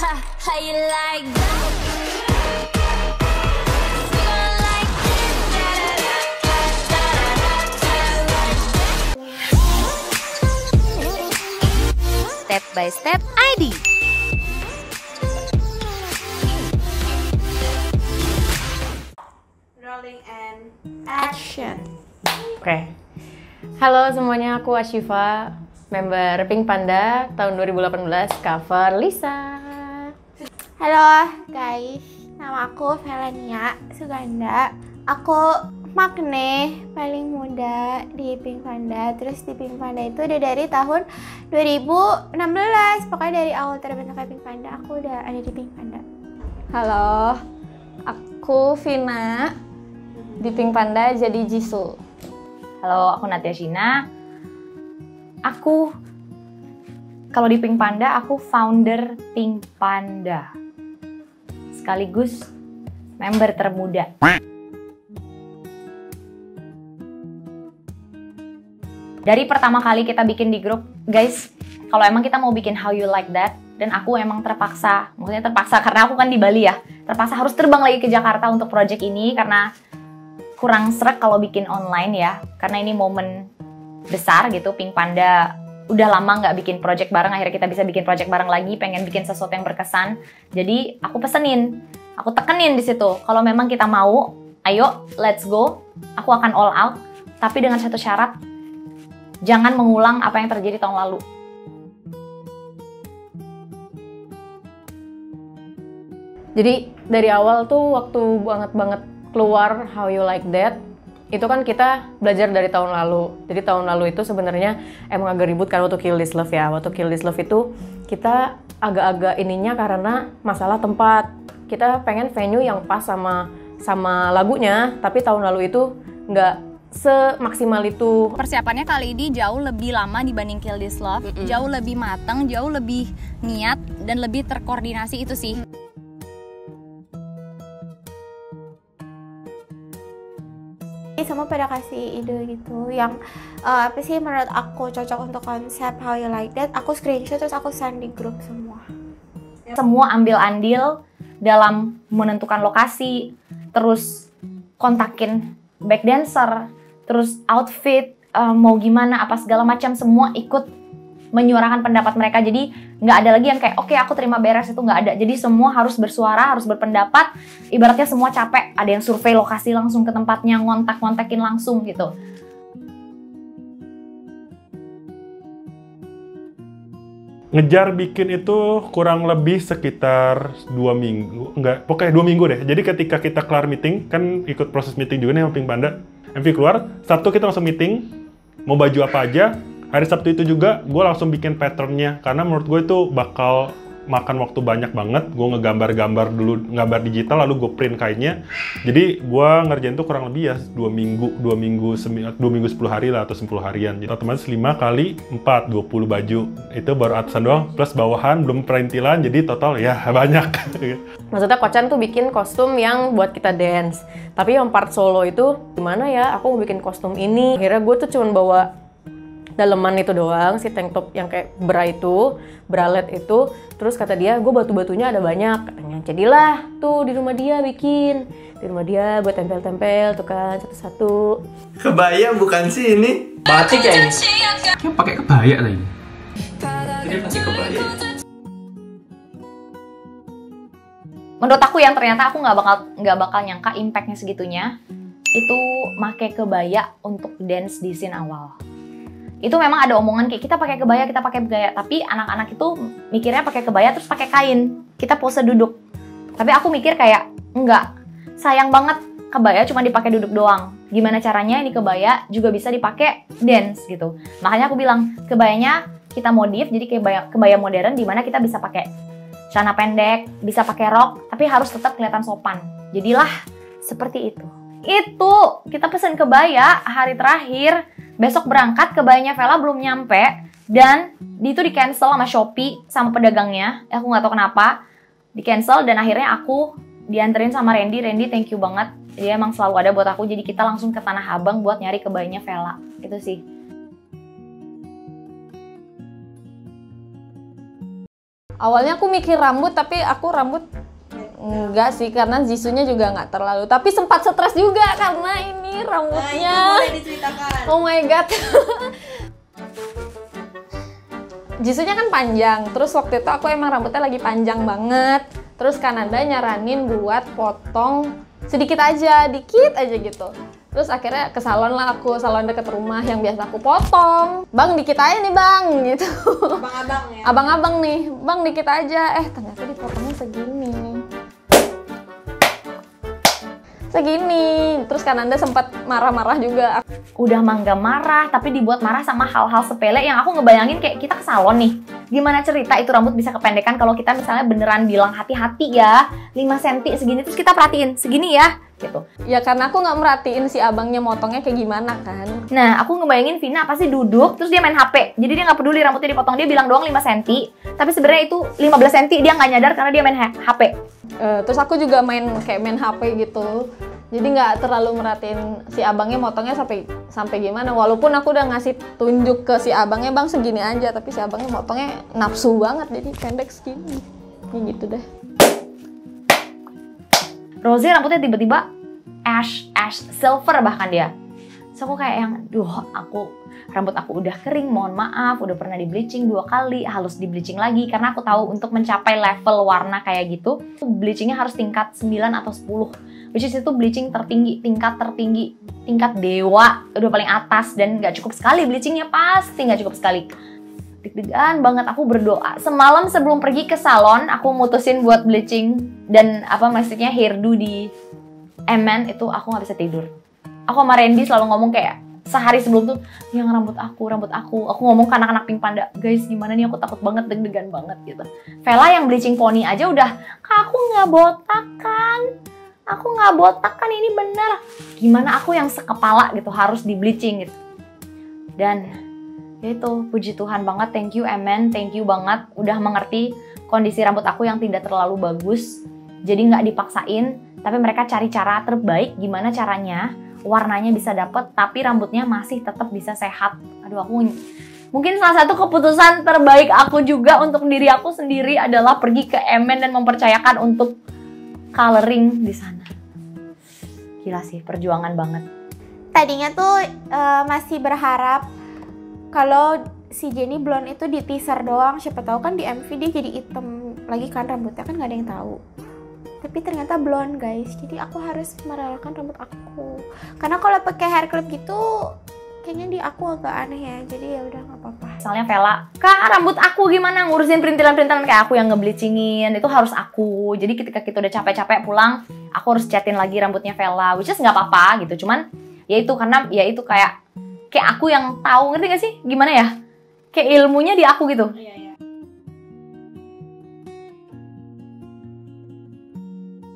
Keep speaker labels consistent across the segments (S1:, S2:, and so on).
S1: How you like that? You gon' like this?
S2: Step by Step ID.
S3: Rolling and action.
S4: Oke. Halo semuanya, aku Ashifa, member Pink Panda tahun 2018, cover Lisa.
S3: Halo guys, nama aku Felania Suganda. Aku Magne, paling muda di Pink Panda. Terus di Pink Panda itu udah dari tahun 2016. Pokoknya dari awal terbentuknya Pink Panda, aku udah ada di Pink Panda.
S4: Halo, aku Vina, di Pink Panda jadi Jisoo.
S2: Halo, aku Natia Shina. Aku kalau di Pink Panda, aku founder Pink Panda. Sekaligus member termuda. Dari pertama kali kita bikin di grup, guys, kalau emang kita mau bikin How You Like That, dan aku emang terpaksa, maksudnya terpaksa karena aku kan di Bali ya, terpaksa harus terbang lagi ke Jakarta untuk project ini karena kurang srek kalau bikin online ya, karena ini momen besar gitu. Pink Panda udah lama nggak bikin project bareng, akhirnya kita bisa bikin project bareng lagi, pengen bikin sesuatu yang berkesan. Jadi aku pesenin, aku tekenin di situ, kalau memang kita mau, ayo let's go, aku akan all out, tapi dengan satu syarat, jangan mengulang apa yang terjadi tahun lalu.
S4: Jadi dari awal tuh waktu banget keluar How You Like That, itu kan kita belajar dari tahun lalu. Jadi tahun lalu itu sebenarnya emang agak ribut kan waktu Kill This Love ya. Waktu Kill This Love itu kita agak-agak ininya karena masalah tempat. Kita pengen venue yang pas sama lagunya, tapi tahun lalu itu nggak semaksimal itu.
S5: Persiapannya kali ini jauh lebih lama dibanding Kill This Love, jauh lebih matang, jauh lebih niat, dan lebih terkoordinasi itu sih.
S3: Semua pada kasih ide gitu yang apa sih menurut aku cocok untuk konsep How You Like That. Aku screenshot terus aku send di grup semua.
S2: Semua ambil andil dalam menentukan lokasi, terus kontakin back dancer, terus outfit, mau gimana, apa segala macam, semua ikut menyuarakan pendapat mereka. Jadi nggak ada lagi yang kayak oke, aku terima beres, itu nggak ada. Jadi semua harus bersuara, harus berpendapat. Ibaratnya semua capek, ada yang survei lokasi langsung ke tempatnya, ngontak-ngontakin langsung gitu.
S6: Ngejar bikin itu kurang lebih sekitar 2 minggu, enggak, pokoknya 2 minggu deh. Jadi ketika kita kelar meeting, kan ikut proses meeting juga nih sama Pink Panda. MV keluar, Sabtu kita langsung meeting, mau baju apa aja. Hari Sabtu itu juga gue langsung bikin patternnya, karena menurut gue itu bakal makan waktu banyak banget. Gue ngegambar-gambar dulu, gambar digital, lalu gue print kainnya. Jadi gue ngerjain tuh kurang lebih ya 2 minggu 10 hari lah, atau 10 harian. Jadi otomatis 5 kali 4, 20 baju. Itu baru atasan doang, plus bawahan, belum perintilan, jadi total ya banyak.
S4: Maksudnya Kocan tuh bikin kostum yang buat kita dance. Tapi yang part solo itu, gimana ya, aku mau bikin kostum ini. Akhirnya gue tuh cuma bawa daleman itu doang, si tank top yang kayak bralet itu. Terus kata dia, gue batu-batunya ada banyak katanya. Jadilah tuh di rumah dia bikin. Di rumah dia buat tempel-tempel tuh kan satu-satu.
S7: Kebaya bukan sih ini?
S8: Batik ya ini? Kayak pakai kebaya lagi. Ini pakai kebaya.
S2: Menurut aku yang ternyata aku nggak bakal nyangka impactnya segitunya, itu make kebaya untuk dance di scene awal. Itu memang ada omongan kayak kita pakai kebaya, tapi anak-anak itu mikirnya pakai kebaya terus pakai kain, kita pose duduk. Tapi aku mikir kayak enggak, sayang banget kebaya cuma dipakai duduk doang. Gimana caranya ini kebaya juga bisa dipakai dance gitu. Makanya aku bilang kebayanya kita modif jadi kebaya modern, di mana kita bisa pakai celana pendek, bisa pakai rok, tapi harus tetap kelihatan sopan. Jadilah seperti itu. Itu kita pesen kebaya hari terakhir. Besok berangkat, kebayanya Vela belum nyampe, dan itu di cancel sama Shopee, sama pedagangnya. Aku nggak tahu kenapa, di cancel, dan akhirnya aku dianterin sama Randy. Randy thank you banget, dia emang selalu ada buat aku. Jadi kita langsung ke Tanah Abang buat nyari kebayanya Vela, itu sih.
S4: Awalnya aku mikir rambut, tapi aku rambut enggak sih, karena Jisoonya juga nggak terlalu. Tapi sempat stres juga karena ini rambutnya.
S3: Boleh diceritakan.
S4: Oh my god. Jisoonya kan panjang, terus waktu itu aku emang rambutnya lagi panjang banget. Terus Kanada nyaranin buat potong sedikit aja, dikit aja gitu. Terus akhirnya ke salon lah aku, salon deket rumah yang biasa aku potong. Bang, dikit aja nih bang, gitu.
S3: Abang-abang ya?
S4: Abang-abang nih, bang dikit aja. Ternyata dipotongnya segini. Segini. Terus Kananda sempat marah-marah juga.
S2: Udah mangga marah, tapi dibuat marah sama hal-hal sepele yang aku ngebayangin kayak kita ke salon nih. Gimana cerita itu rambut bisa kependekan kalau kita misalnya beneran bilang hati-hati ya, 5 cm segini, terus kita perhatiin segini ya, gitu.
S4: Ya karena aku nggak merhatiin si abangnya motongnya kayak gimana kan.
S2: Nah, aku ngebayangin Vina pasti duduk, terus dia main HP. Jadi dia nggak peduli rambutnya dipotong, dia bilang doang 5 cm. Tapi sebenarnya itu 15 cm, dia nggak nyadar karena dia main HP.
S4: Terus aku juga main HP gitu. Jadi nggak terlalu merhatiin si abangnya motongnya sampai gimana. Walaupun aku udah ngasih tunjuk ke si abangnya, bang segini aja, tapi si abangnya motongnya nafsu banget, jadi pendek segini. Ya gitu deh.
S2: Rose rambutnya tiba-tiba ash silver bahkan dia. So aku kayak yang, rambut aku udah kering, mohon maaf, udah pernah di bleaching 2 kali, harus di bleaching lagi karena aku tahu untuk mencapai level warna kayak gitu, bleachingnya harus tingkat 9 atau 10, which is itu bleaching tertinggi, tingkat dewa, udah paling atas, dan nggak cukup sekali bleachingnya, pasti nggak cukup sekali. Deg-degan banget, aku berdoa. Semalam sebelum pergi ke salon, aku mutusin buat bleaching dan maksudnya hairdo di MN itu aku nggak bisa tidur. Aku sama Randy selalu ngomong kayak sehari sebelum tuh, yang rambut aku. Aku ngomong ke anak-anak Pink Panda, guys gimana nih, aku takut banget, deg-degan banget gitu. Vela yang bleaching poni aja udah, kak aku nggak botak kan, ini bener. Gimana aku yang sekepala gitu harus di bleaching gitu. Dan ya itu, puji Tuhan banget, thank you Amen, thank you banget udah mengerti kondisi rambut aku yang tidak terlalu bagus. Jadi nggak dipaksain, tapi mereka cari cara terbaik gimana caranya warnanya bisa dapet, tapi rambutnya masih tetap bisa sehat. Aduh, mungkin salah satu keputusan terbaik aku juga untuk diri aku sendiri adalah pergi ke Emen dan mempercayakan untuk coloring di sana. Gila sih, perjuangan banget.
S3: Tadinya tuh masih berharap kalau si Jennie blonde itu di teaser doang, siapa tahu kan di MV dia jadi hitam lagi kan rambutnya, kan nggak ada yang tahu. Tapi ternyata blonde guys, jadi aku harus merelakan rambut aku. Karena kalau pakai hair clip gitu, kayaknya di aku agak aneh ya. Jadi ya udah nggak apa-apa.
S2: Misalnya Vela, kak rambut aku gimana, ngurusin perintilan-perintilan kayak aku yang ngebleachingin, itu harus aku. Jadi ketika kita udah capek-capek pulang, aku harus catin lagi rambutnya Vela, which is nggak apa-apa gitu. Cuman ya itu karena ya itu kayak aku yang tahu, ngerti gak sih? Gimana ya? Kayak ilmunya di aku gitu.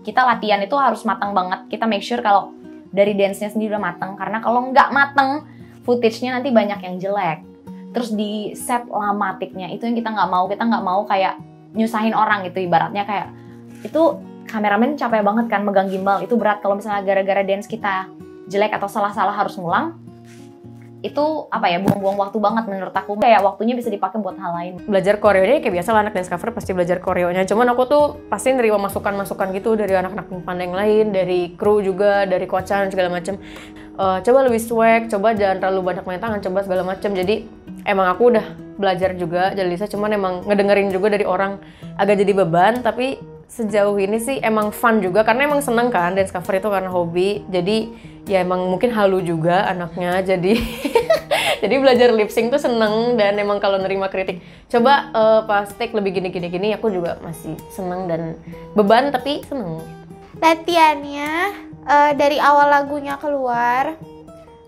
S2: Kita latihan itu harus matang banget. Kita make sure kalau dari dance-nya sendiri udah matang. Karena kalau nggak matang, footage-nya nanti banyak yang jelek. Terus di set lamatiknya, itu yang kita nggak mau. Kita nggak mau kayak nyusahin orang gitu. Ibaratnya kayak, itu kameramen capek banget kan megang gimbal. Itu berat kalau misalnya gara-gara dance kita jelek atau salah-salah harus ngulang. Itu buang-buang waktu banget menurut aku. Kayak waktunya bisa dipakai buat hal lain.
S4: Belajar koreonya kayak biasa lah, anak dance cover pasti belajar koreonya. Cuman aku tuh pasti nerima masukan-masukan gitu dari anak-anak Pink Panda yang lain, dari kru juga, dari kocan segala macem. Coba lebih swag, coba jangan terlalu banyak main tangan, coba segala macem. Jadi emang aku udah belajar juga jadi Lisa, cuman emang ngedengerin juga dari orang agak jadi beban. Tapi sejauh ini sih emang fun juga, karena emang seneng kan dance cover itu karena hobi. Jadi ya emang mungkin halu juga anaknya, jadi jadi belajar lip sync tuh seneng. Dan emang kalau nerima kritik, coba pas take lebih gini aku juga masih seneng dan beban tapi seneng.
S3: Latihannya dari awal lagunya keluar,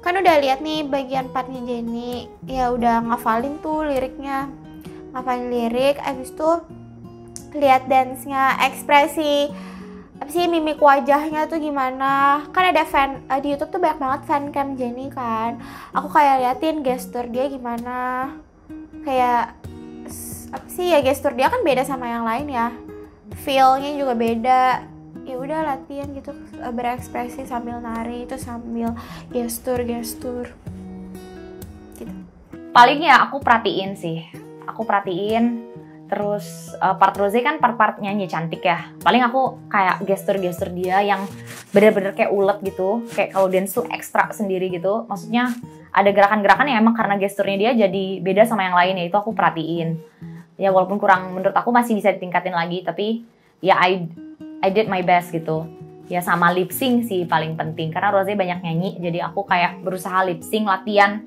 S3: kan udah lihat nih bagian partnya Jennie, ya udah ngafalin tuh liriknya, ngafalin lirik, abis itu lihat dance-nya, ekspresi mimik wajahnya tuh gimana. Kan ada fan di YouTube tuh banyak banget fan cam Jennie kan. Aku kayak liatin gestur dia gimana. Kayak ya gestur dia kan beda sama yang lain ya. Feel-nya juga beda. Ya udah latihan gitu, berekspresi sambil nari, itu sambil gestur. Gitu.
S2: Paling ya aku perhatiin Terus part Rose kan part nyanyi cantik ya. Paling aku kayak gestur-gestur dia yang bener-bener kayak ulet gitu. Kayak kalau dance tuh ekstra sendiri gitu. Maksudnya ada gerakan-gerakan yang emang karena gesturnya dia jadi beda sama yang lain ya. Itu aku perhatiin. Ya walaupun kurang, menurut aku masih bisa ditingkatin lagi. Tapi ya I did my best gitu. Ya sama lip sync sih paling penting. Karena Rose banyak nyanyi. Jadi aku kayak berusaha lip sync, latihan.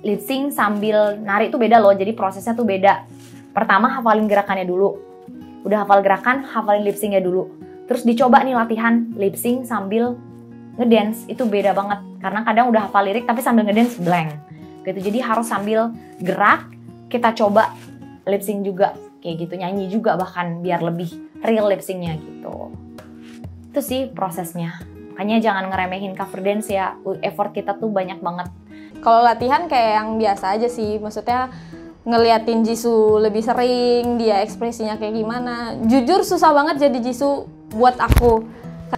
S2: Lip sync sambil nari itu beda loh. Jadi prosesnya tuh beda. Pertama hafalin gerakannya dulu. Udah hafal gerakan, hafalin lip sync-nya dulu. Terus dicoba nih latihan lip sync sambil ngedance. Itu beda banget. Karena kadang udah hafal lirik tapi sambil ngedance blank. Gitu. Jadi harus sambil gerak, kita coba lip sync juga. Kayak gitu, nyanyi juga bahkan biar lebih real lip sync-nya gitu. Itu sih prosesnya. Makanya jangan ngeremehin cover dance ya. Effort kita tuh banyak banget.
S3: Kalau latihan kayak yang biasa aja sih. Maksudnya ngeliatin Jisoo lebih sering, dia ekspresinya kayak gimana. Jujur susah banget jadi Jisoo buat aku.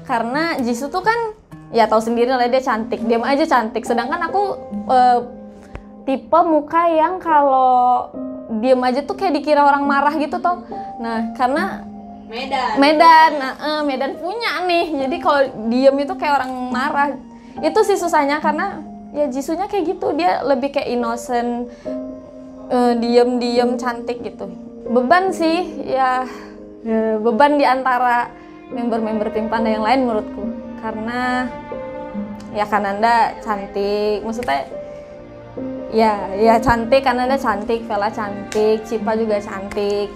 S3: Karena Jisoo tuh kan, ya tahu sendiri lah dia cantik, diam aja cantik. Sedangkan aku tipe muka yang kalau diam aja tuh kayak dikira orang marah gitu toh. Nah karena Medan punya nih. Jadi kalau diam itu kayak orang marah. Itu sih susahnya karena ya Jisoo-nya kayak gitu, dia lebih kayak innocent. Diem cantik gitu. Beban sih ya, beban di antara member-member Pink Panda yang lain menurutku. Karena ya Kananda cantik, maksudnya ya cantik, Kananda cantik, Vela cantik, Cipa juga cantik.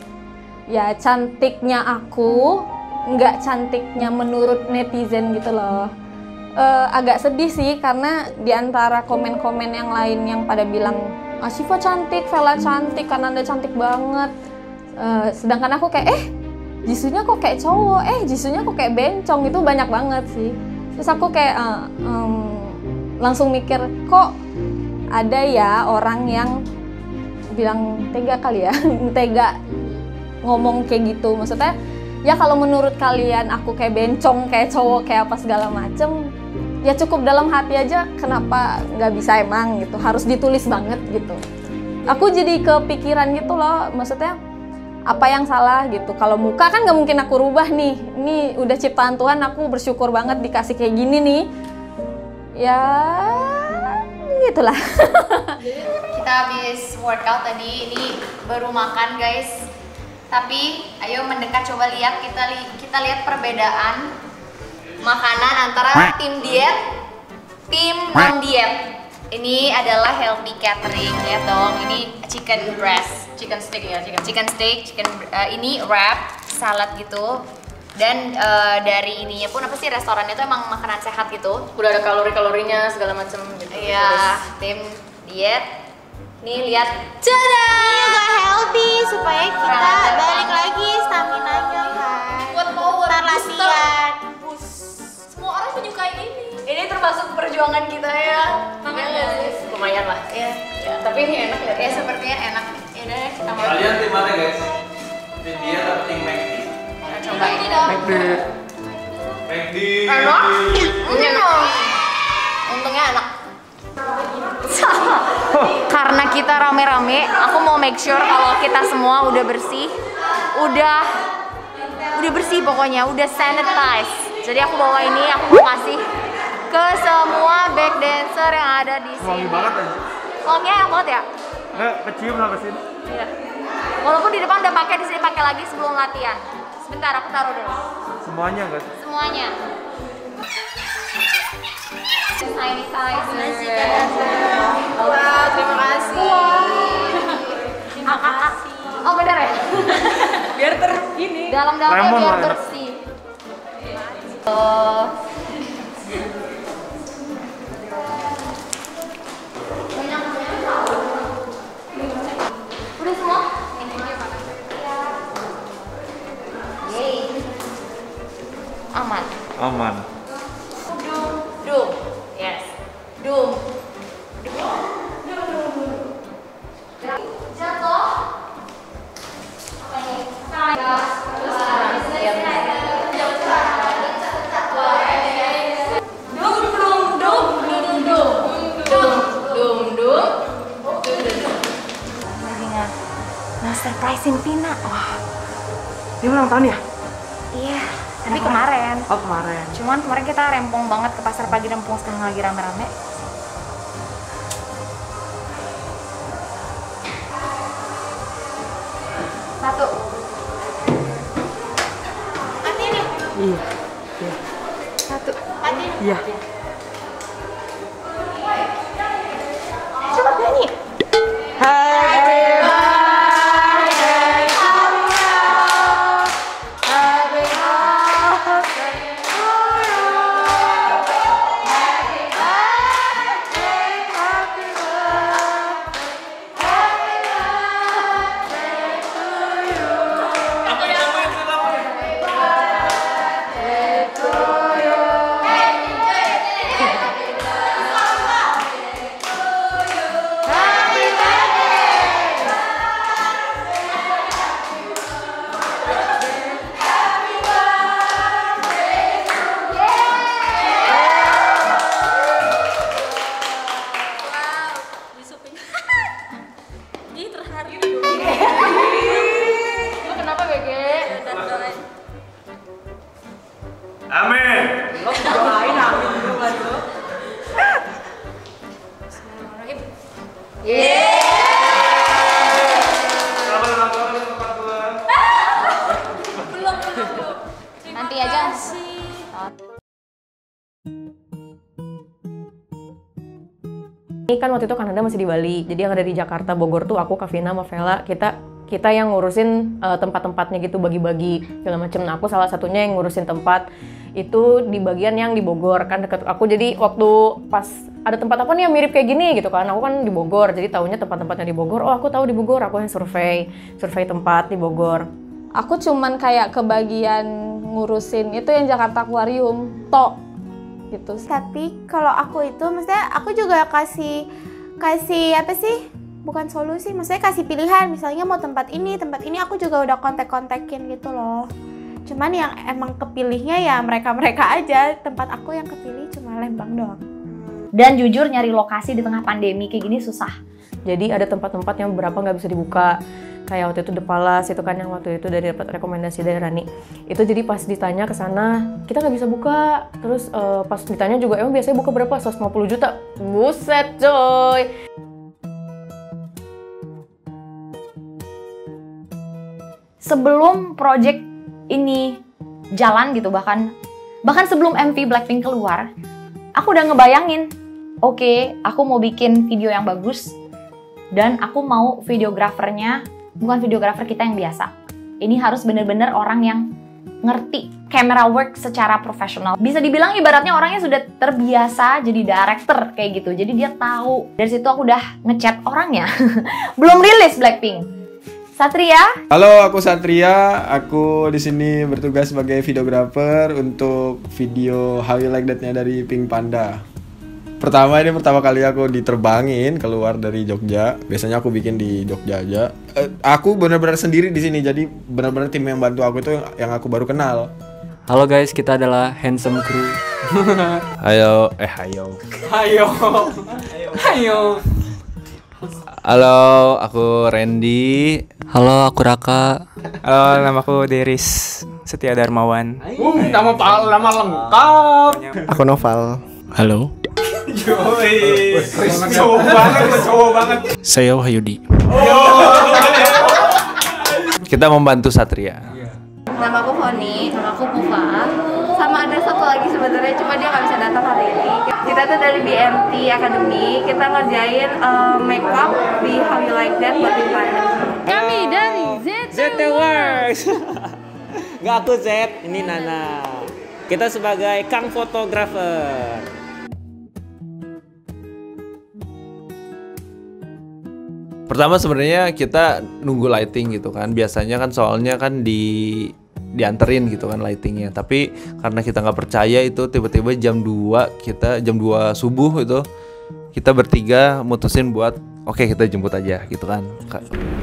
S3: Ya cantiknya aku, nggak cantiknya menurut netizen gitu loh. Agak sedih sih karena di antara komen-komen yang lain yang pada bilang Shiva cantik, Vela cantik, Kananda cantik banget. Sedangkan aku kayak Jisoo-nya kok kayak cowok, Jisoo-nya kok kayak bencong, itu banyak banget sih. Terus aku kayak langsung mikir, kok ada ya orang yang bilang tega kali ya, tega ngomong kayak gitu. Maksudnya ya kalau menurut kalian aku kayak bencong, kayak cowok, kayak apa segala macem, ya cukup dalam hati aja, kenapa nggak bisa emang gitu, harus ditulis banget gitu. Aku jadi kepikiran gitu loh, maksudnya apa yang salah gitu. Kalau muka kan nggak mungkin aku rubah nih, ini udah ciptaan Tuhan, aku bersyukur banget dikasih kayak gini nih. Ya gitulah.
S2: Kita habis workout tadi, ini baru makan guys. Tapi ayo mendekat, coba lihat, kita lihat perbedaan makanan antara tim diet, tim non diet. Ini adalah healthy catering, lihat dong. Ini chicken breast, chicken steak ya, chicken steak, ini wrap, salad gitu. Dan dari ininya pun apa sih, restorannya tuh emang makanan sehat gitu.
S4: Udah ada kalori-kalorinya segala macam gitu.
S2: Iya, tim diet. Nih lihat, tada!
S3: Ini juga healthy supaya kita balik lagi stamina-nya kan.
S2: Buat power
S3: latihan.
S2: Semua orang menyukai ini. Ini termasuk perjuangan kita ya.
S4: Lumayan lah.
S2: Iya.
S4: Ya, tapi ini enak ya.
S2: Ya sepertinya enak. Ya udah deh, kita makan.
S7: Kalian tim mana guys? Tim dia atau tim McD?
S2: Kita coba ini dong.
S7: McD.
S2: Enak? Untungnya enak. Karena kita rame-rame, aku mau make sure kalau kita semua udah bersih, udah bersih pokoknya, udah sanitize. Jadi aku bawa ini, aku mau kasih ke semua back dancer yang ada di sini.
S7: Wangi banget aja.
S2: Wanginya enak banget ya?
S7: Nggak, kecium lah kesini.
S2: Iya. Walaupun di depan udah pakai, di sini pakai lagi sebelum latihan. Sebentar, aku taruh dulu.
S7: Semuanya guys.
S2: Semuanya. Sanitizer.
S3: Wah, terima kasih.
S2: Oh bener ya?
S4: Biar ini.
S2: Dalam-dalamnya
S7: Lemon
S2: biar
S7: lah, enak.
S2: bersih. Udah semua? Yeay. Aman.
S7: Aman.
S2: Dum. Yes. Dum. Jatuh. Apa ini? Master Prize in
S4: Dia ulang tahun ya?
S2: Iya, tapi kemarin.
S4: Oh kemarin.
S2: Cuman kemarin kita rempong banget ke pasar pagi Rempong sekarang lagi rame-rame. Satu.
S3: Mati nih.
S4: Iya.
S2: Satu.
S3: Mati nih.
S4: Iya.
S2: Cepat nyanyi.
S7: Amin.
S2: Nanti aja.
S4: Ini kan waktu itu Kanada masih di Bali, jadi yang ada di Jakarta, Bogor tuh aku, Kavina, sama Vela, kita yang ngurusin tempat-tempatnya gitu, bagi-bagi segala macem. Nah, aku salah satunya yang ngurusin tempat itu di bagian yang di Bogor, kan deket aku. Jadi waktu pas ada tempat apa nih yang mirip kayak gini gitu kan, aku kan di Bogor, jadi taunya tempat-tempatnya di Bogor. Oh aku tahu di Bogor, aku yang survei tempat di Bogor.
S3: Aku cuman kayak kebagian ngurusin itu yang Jakarta Aquarium, gitu. Tapi kalau aku itu, maksudnya aku juga kasih apa sih? Bukan solusi, maksudnya kasih pilihan. Misalnya mau tempat ini, aku juga udah kontak-kontakin gitu loh. Cuman yang emang kepilihnya ya mereka-mereka aja. Tempat aku yang kepilih cuma Lembang doang.
S2: Dan jujur nyari lokasi di tengah pandemi kayak gini susah.
S4: Jadi ada tempat-tempat yang beberapa nggak bisa dibuka. Kayak waktu itu The Palace itu kan yang waktu itu dari dapat rekomendasi dari Rani. Itu jadi pas ditanya ke sana, kita nggak bisa buka. Terus pas ditanya juga emang biasanya buka berapa? 150 juta. Buset coy.
S2: Sebelum project ini jalan gitu, bahkan sebelum MV Blackpink keluar, aku udah ngebayangin, oke, aku mau bikin video yang bagus dan aku mau videografernya bukan videografer kita yang biasa. Ini harus bener-bener orang yang ngerti camera work secara profesional. Bisa dibilang ibaratnya orangnya sudah terbiasa jadi director kayak gitu. Jadi dia tahu. Dari situ aku udah ngechat orangnya. Belum rilis Blackpink. Satria.
S9: Halo, aku Satria. Aku di sini bertugas sebagai videografer untuk video How You Like That-nya dari Pink Panda. Ini pertama kali aku diterbangin keluar dari Jogja. Biasanya aku bikin di Jogja aja. Aku benar-benar sendiri di sini. Jadi benar-benar tim yang bantu aku itu yang aku baru kenal.
S8: Halo guys, kita adalah Handsome Crew.
S10: Hayo. Halo, aku Randy.
S8: Halo, aku Raka.
S11: Halo, nama aku Deris Setia Darmawan.
S7: Nama lengkap.
S9: Aku Noval.
S8: Halo.
S7: Cowok banget.
S8: Saya Wahyudi.
S10: Kita membantu Satria.
S3: Nama aku Foni, nama aku Pufa. Sama ada satu lagi sebenarnya, cuma dia nggak bisa datang hari ini. Kita tuh dari BMT Academy, kita ngerjain makeup di How You Like That buat Pink Panda.
S5: Kami dari
S11: ZT Works. Nggak, aku Z, ini Nana. Kita sebagai Kang Fotografer.
S10: Pertama sebenarnya kita nunggu lighting gitu kan. Biasanya kan soalnya kan dianterin gitu kan lightingnya. Tapi karena kita nggak percaya itu tiba-tiba jam 2 subuh itu kita bertiga mutusin buat oke, kita jemput aja gitu kan.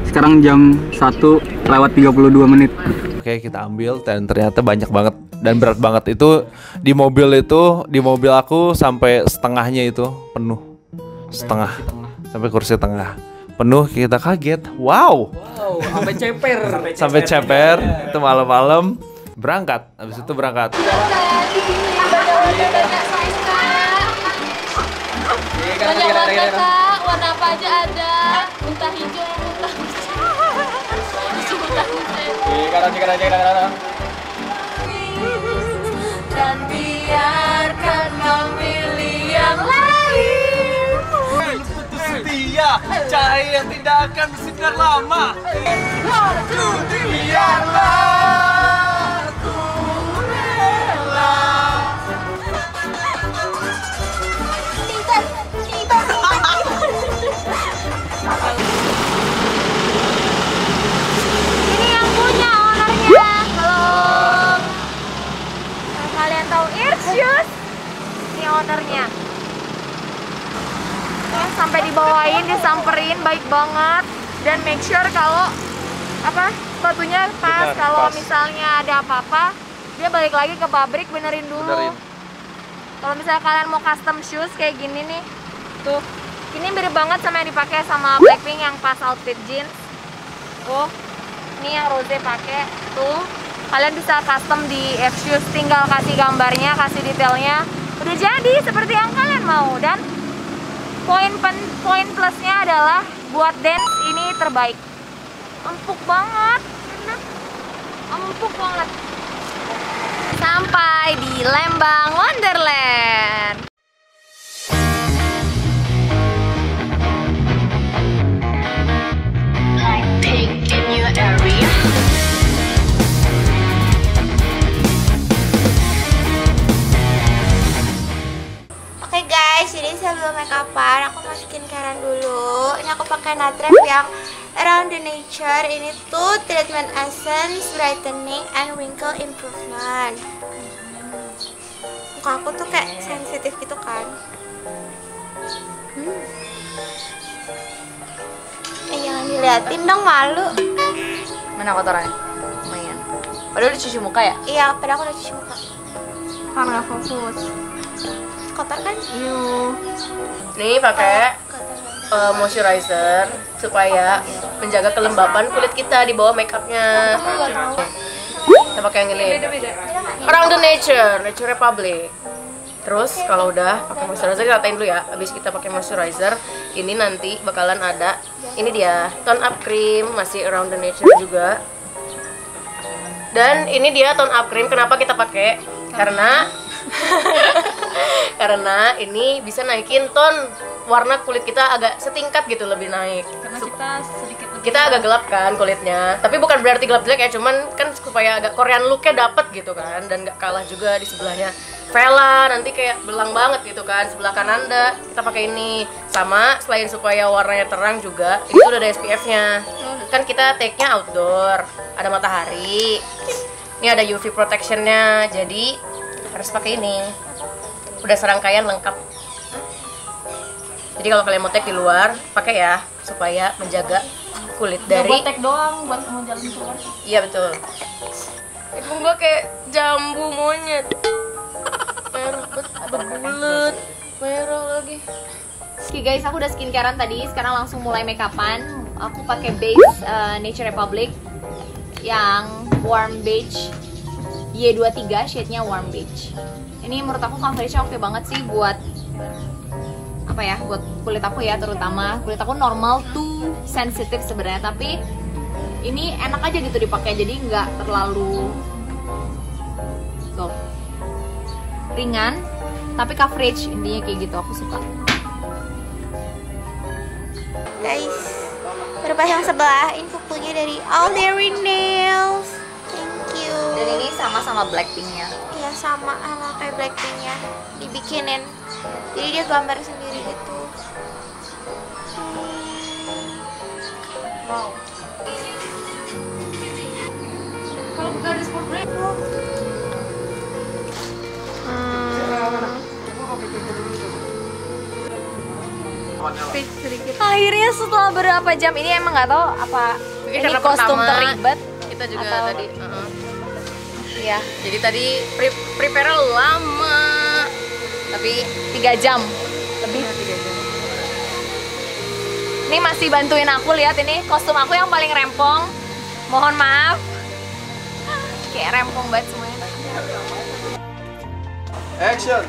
S8: Sekarang jam 1:32.
S10: Oke, kita ambil dan ternyata banyak banget dan berat banget. Itu di mobil aku sampai setengahnya itu penuh. Setengah. Sampai kursi tengah. penuh kita kaget. Wow.
S4: Sampai ceper.
S10: Sampai ceper itu malam-malam berangkat. Habis itu berangkat.
S2: Banyak banget kak, warna apa aja ada. Muntah hijau, muntah dan biarkan memilih yang lain.
S7: Setia, cahaya yang tidak akan bersinar lama. Biarlah ku rela.
S2: Ini yang punya ownernya. Halo. Nah, kalian tahu Irsyus? Ini ownernya. Sampai dibawain, disamperin, baik banget. Dan make sure kalau sepatunya pas. Kalau misalnya ada apa-apa, dia balik lagi ke pabrik benerin dulu. Kalau misalnya kalian mau custom shoes kayak gini nih, tuh, ini mirip banget sama yang dipakai sama Blackpink yang pas outfit jeans. Tuh, ini yang Rose pakai. Tuh, kalian bisa custom di F-Shoes, tinggal kasih gambarnya, kasih detailnya, udah jadi seperti yang kalian mau. Dan poin plusnya adalah buat dance ini terbaik. Empuk banget, enak, empuk banget. Sampai di Lembang Wonderland.
S3: Oke guys, jadi sebelum make upan aku masukin skincare dulu. Ini aku pakai Natref yang Around the Nature. Ini tuh treatment essence, brightening, and wrinkle improvement. Muka aku tuh kayak sensitif gitu kan. Jangan diliatin dong, malu.
S2: Mana kotorannya? Lumayan. Padahal udah cuci muka ya?
S3: Iya, padahal aku udah cuci muka. Kan nggak fokus. Kotor kan?
S4: Nih pakai moisturizer supaya menjaga kelembapan kulit kita di bawah makeupnya. Kita pakai yang ini. Around the Nature, Nature Republic. Terus kalau udah pakai moisturizer, kita ratain dulu ya. Habis kita pakai moisturizer, ini nanti bakalan ada, ini dia tone up cream, masih Around the Nature juga. Dan ini dia tone up cream. Kenapa kita pakai? Karena ini bisa naikin tone warna kulit kita agak setingkat gitu, lebih naik. Karena kita agak gelap kan kulitnya, tapi bukan berarti gelap jelek ya, cuman kan supaya agak Korean looknya dapet gitu kan, dan gak kalah juga di sebelahnya Vela nanti kayak belang banget gitu kan, sebelah kanan kita pakai ini. Sama selain supaya warnanya terang juga, itu udah ada SPF-nya. Kan kita take-nya outdoor, ada matahari, ini ada UV protection-nya, jadi harus pakai ini. Udah serangkaian lengkap. Jadi kalau kalian mau take di luar, pakai ya supaya menjaga kulit dari.
S2: Buat take doang, buat mau jalan keluar.
S4: Iya betul. Hidung gua kayak jambu monyet. Merah berbulet, merah lagi.
S2: Oke guys, aku udah skincarean tadi. Sekarang langsung mulai make upan. Aku pakai base Nature Republic yang warm beige Y23, shade-nya warm beige. Ini menurut aku coverage-nya oke banget sih buat apa ya, buat kulit aku ya, terutama kulit aku normal tuh sensitif sebenarnya, tapi ini enak aja gitu dipakai, jadi nggak terlalu tuh ringan, tapi coverage intinya kayak gitu, aku suka.
S3: Guys, berpasang sebelah, ini kukunya dari All Dairy Nails. Thank you.
S2: Dan ini sama Blackpink-nya.
S3: Iya, sama kayak Blackpink-nya, dibikinin. Jadi dia gambar sendiri gitu. Wow.
S2: Kalau bukan di sport break. Akhirnya setelah berapa jam ini emang nggak tahu apa ini kostum terlibat.
S4: Kita juga
S2: atau
S4: tadi.
S2: Iya.
S4: Jadi tadi prepare lama. Tapi
S2: 3 jam lebih.
S4: 3 jam.
S2: Ini Ini masih bantuin aku, lihat ini kostum aku yang paling rempong. Mohon maaf. Kayak rempong banget semuanya.
S9: Action.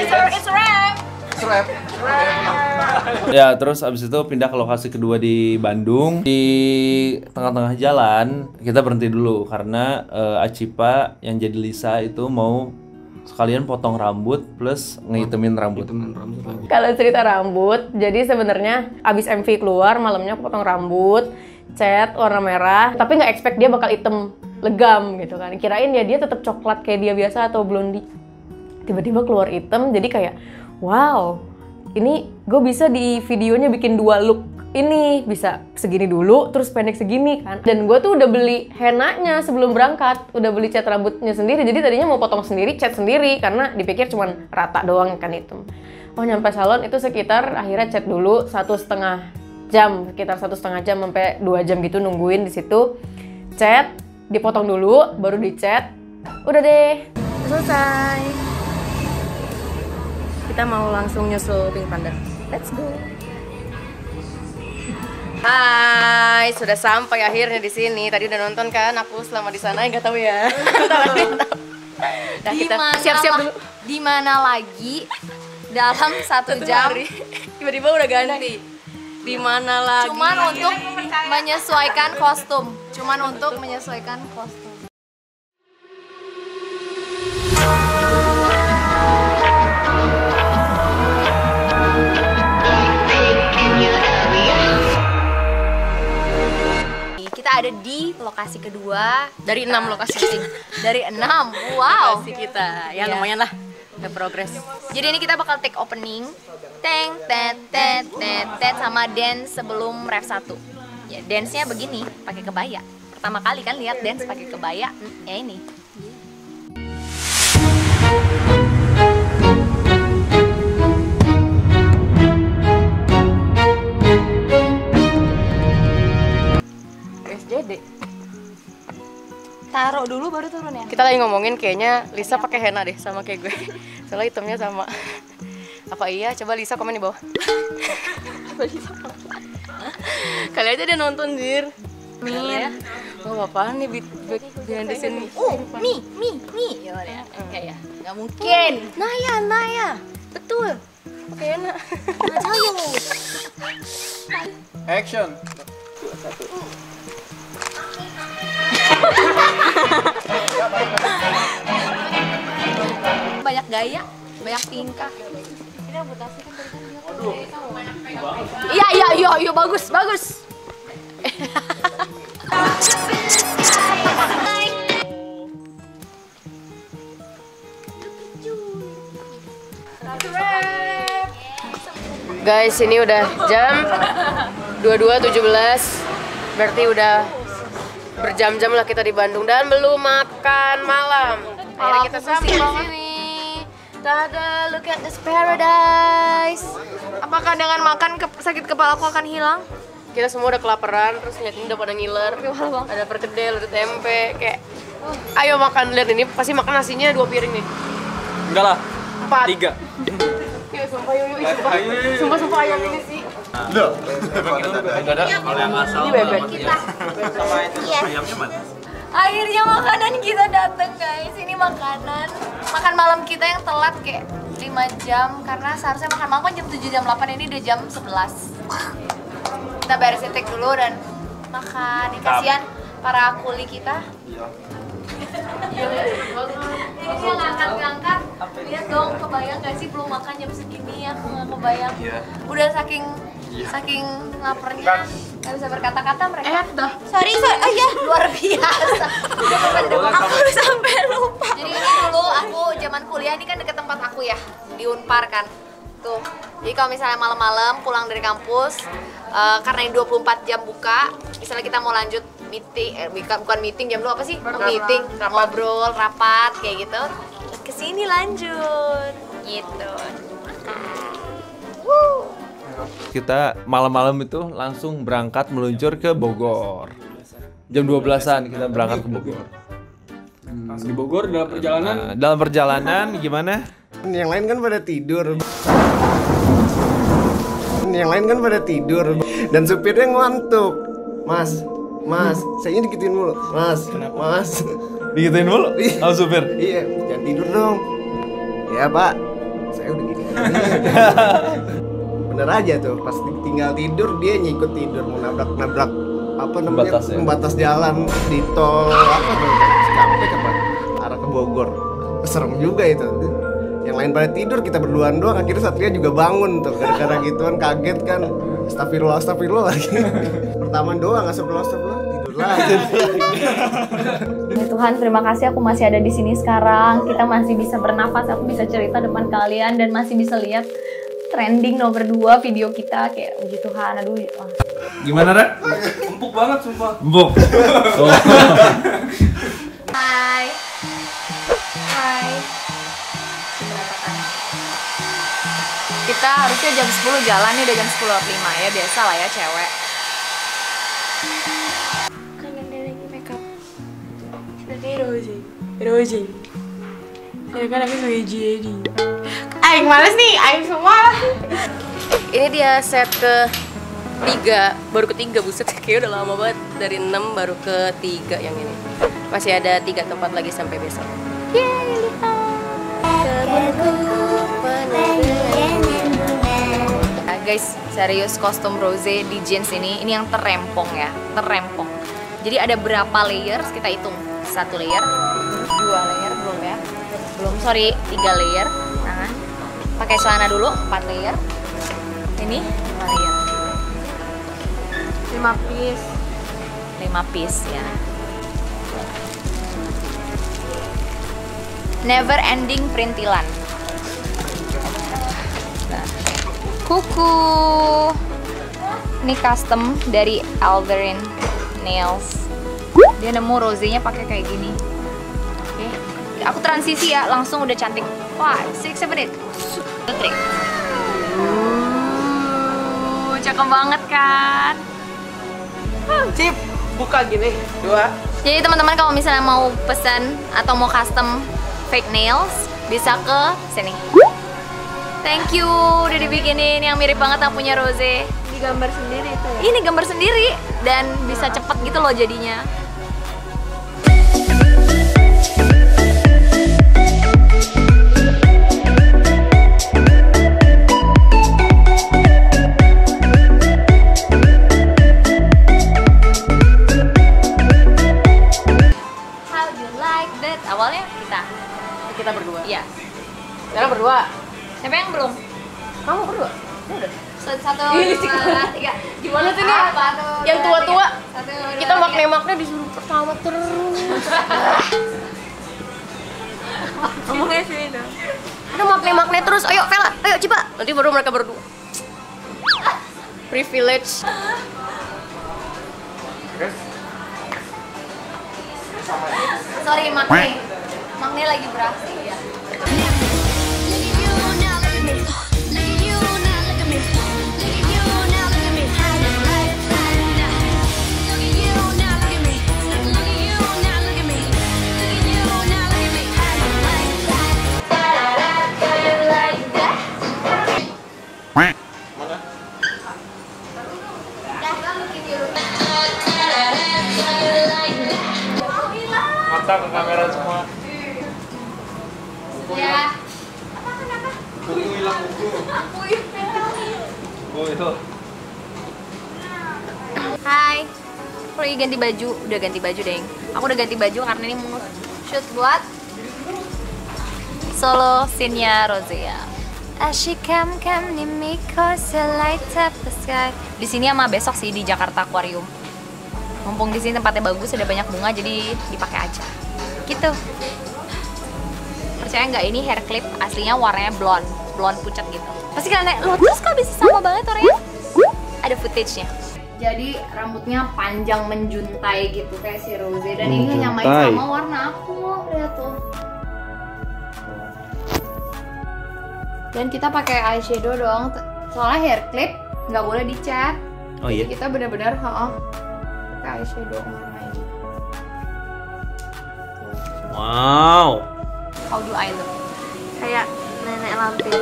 S2: It's a wrap.
S10: Ya, terus abis itu pindah ke lokasi kedua di Bandung. Di tengah-tengah jalan kita berhenti dulu karena Acipa yang jadi Lisa itu mau sekalian potong rambut plus ngehitemin rambut.
S4: Kalau cerita rambut, jadi sebenarnya abis MV keluar malamnya aku potong rambut, cat warna merah, tapi nggak expect dia bakal hitam legam gitu kan. Kirain ya dia tetap coklat kayak dia biasa atau blondie. Tiba-tiba keluar hitam, jadi kayak wow, ini gue bisa di videonya bikin 2 look ini, bisa segini dulu terus pendek segini kan. Dan gue tuh udah beli henanya sebelum berangkat, udah beli cat rambutnya sendiri, jadi tadinya mau potong sendiri, cat sendiri karena dipikir cuman rata doang kan hitam. Oh, nyampe salon itu sekitar akhirnya cat dulu 1,5 jam, sekitar 1,5 jam sampai 2 jam gitu nungguin di situ. Cat, dipotong dulu, baru dicat. Udah deh, selesai. Kita mau langsung nyusul Pink Panda. Let's go. Hai, sudah sampai akhirnya di sini. Tadi udah nonton kan aku selama di sana, nggak tahu ya. Nah, kita siap-siap dulu.
S2: Di mana lagi dalam 1 jam
S4: Tiba-tiba udah ganti. Di mana lagi?
S2: cuman untuk menyesuaikan kostum. Kita ada di lokasi kedua
S4: Dari 6 lokasi
S2: dari 6. Wow.
S4: lokasi kita. Ya
S2: Iya.
S4: lumayan lah. Udah progres.
S2: Jadi ini kita bakal take opening, teng tet tet tet tet sama dance sebelum ref 1. Ya dance-nya begini, pakai kebaya. Pertama kali kan lihat dance pakai kebaya, ya ini.
S4: SJD.
S2: Taruh dulu baru turun ya.
S4: Kita lagi ngomongin kayaknya Lisa pakai henna deh sama kayak gue. Soalnya hitamnya sama. Apa iya? Coba Lisa komen di bawah. Coba Lisa komen. Kali aja dia nonton, Jir. Min. Oh, apaan nih behind the scene?
S2: Mi. Ya. Nggak mungkin.
S4: Naya. Betul. Pakai henna.
S9: Action.
S2: Banyak gaya, banyak tingkah. Iya, bagus.
S4: Guys, ini udah jam 22.17. Berarti udah berjam-jam lah kita di Bandung dan belum makan malam. Akhirnya kita sampai di sini. Tada, look at this paradise.
S2: Apakah dengan makan sakit kepala aku akan hilang?
S4: Kita semua udah kelaparan, terus lihat ini udah pada ngiler. Ada perkedel, ada tempe, kayak ayo makan, lihat ini pasti makan nasinya 2 piring nih.
S11: Enggak lah.
S4: 4.
S11: 3.
S4: Yuk, sumpah yuk. Sumpah ayam ini sih.
S9: Loh.
S10: Enggak ada kalau yang asal.
S4: Ini bebek.
S10: Sama itu ayamnya mana?
S2: Akhirnya makanan kita dateng guys. Ini makanan makan malam kita yang telat kayak 5 jam karena seharusnya makan malam kan jam 7 jam 8, ini udah jam 11. Kita beresin take dulu dan makan. Ini kasihan para kuli kita. Ini dia ngangkat-ngangkat. Lihat dong, kebayang gak sih belum makan jam segini? Aku nggak kebayang. Udah saking laparnya nggak bisa berkata-kata mereka. Sorry, ya luar biasa. Aku sampai lupa. Jadi ini dulu aku zaman kuliah, ini kan deket tempat aku ya di Unpar kan. Tuh, jadi kalau misalnya malam-malam pulang dari kampus, karena ini 24 jam buka, misalnya kita mau lanjut meeting, bukan meeting, jam lu apa sih? Meeting, ngobrol, rapat, kayak gitu. Kesini lanjut, gitu.
S10: Kita malam-malam itu langsung berangkat meluncur ke Bogor. Jam 12-an kita berangkat ke Bogor.
S8: Di Bogor dalam perjalanan.
S10: Dalam perjalanan gimana?
S12: Yang lain kan pada tidur. Yang lain kan pada tidur. Dan supirnya ngantuk. Mas, saya digituin mulu. Mas, kenapa? Mas.
S10: Digituin mulu? Oh, supir?
S12: Iya, jangan tidur dong. Ya pak, saya udah gitu. Bener aja tuh, pas tinggal tidur dia nyikut tidur, mau nabrak apa namanya, pembatas jalan di tol apa tuh, Cikampek apa, arah ke Bogor. Serem juga itu. Yang lain pada tidur, kita berduaan doang. Akhirnya Satria juga bangun tuh, gara-gara gituan kaget kan. Astagfirullah lagi. Pertama doang, astagfirullah tidur lagi.
S2: Ya Tuhan, terima kasih aku masih ada di sini sekarang. Kita masih bisa bernafas, aku bisa cerita depan kalian dan masih bisa lihat trending nomor 2 video kita, kayak puji Tuhan. Aduh.
S10: Gimana, Ra?
S8: Empuk banget sumpah.
S10: Empuk. Oh.
S2: Hai. Kita harusnya jam 10 jalan nih, udah jam 10.05 ya, biasa lah ya cewek.
S3: Kan ada lagi makeup. Seperti Rosie. Saya kan aku sebagai Jadi. Aing males nih, aing semua.
S13: Ini dia set ke-3, baru ke-3, buset, kayak udah lama banget. Dari 6 baru ke-3 yang ini. Masih ada 3 tempat lagi sampai besok. Yeay,
S2: Guys, serius kostum Rose di jeans ini yang terempong ya, terempong. Jadi ada berapa layers, kita hitung. 1 layer, 2 layer, belum ya? Belum, sorry, 3 layer. Nah, pakai celana dulu, 4 layer. Ini 5 layer. 5 piece. 5 piece ya. Never ending perintilan. Nah, kuku. Ini custom dari Alvarin Nails. Dia nemu rosenya pakai kayak gini. Oke. Aku transisi ya, langsung udah cantik. 5, 6, 7, 8. Cakep banget kan?
S13: Sip, buka gini, 2.
S2: Jadi teman-teman kalau misalnya mau pesan atau mau custom fake nails, bisa ke sini. Thank you, udah dibikinin yang mirip banget sama punya Rose.
S3: Digambar sendiri itu ya?
S2: Ini gambar sendiri dan bisa cepet gitu loh jadinya. How do you like that? Awalnya kita berdua. Iya.
S13: Sekarang berdua.
S2: Siapa yang belum?
S13: Kamu berdua.
S2: Udah. 1, 2, 3.
S13: Gimana tuh nih? Yang tua-tua. Kita makna-makna disuruh pertama terus.
S3: Ngomongnya sih dah.
S13: Ada makna-makna terus. Ayo, Vela. Ayo, coba. Nanti baru mereka berdua. Privilege.
S2: Sorry, Makne lagi beraksi ya.
S8: Mata ke kamera semua.
S2: Ya.
S8: Buku hilang buku. Oh itu.
S2: Hai. Aku lagi ganti baju, udah ganti baju deng. Aku udah ganti baju karena ini mau shoot buat solo scene-nya Rosea. As she come near me, cause I light up the sky. Di sini sama besok sih di Jakarta Aquarium. Mumpung di sini tempatnya bagus, ada banyak bunga, jadi dipakai aja. Gitu. percaya nggak, ini hair clip aslinya warnanya blonde pucat gitu. Pasti kalian nanya, loh terus kok bisa sama banget orangnya? Ada footage-nya. Jadi rambutnya panjang menjuntai gitu kayak si Rose, dan ini nyamain sama warna aku, lihat tuh. Dan kita pakai eyeshadow dong, soalnya hair clip nggak boleh dicat.
S10: Oh iya?
S2: Jadi kita benar-benar pakai eyeshadow warna ini.
S10: Wow.
S2: How do I look?
S3: Kayak nenek lampir.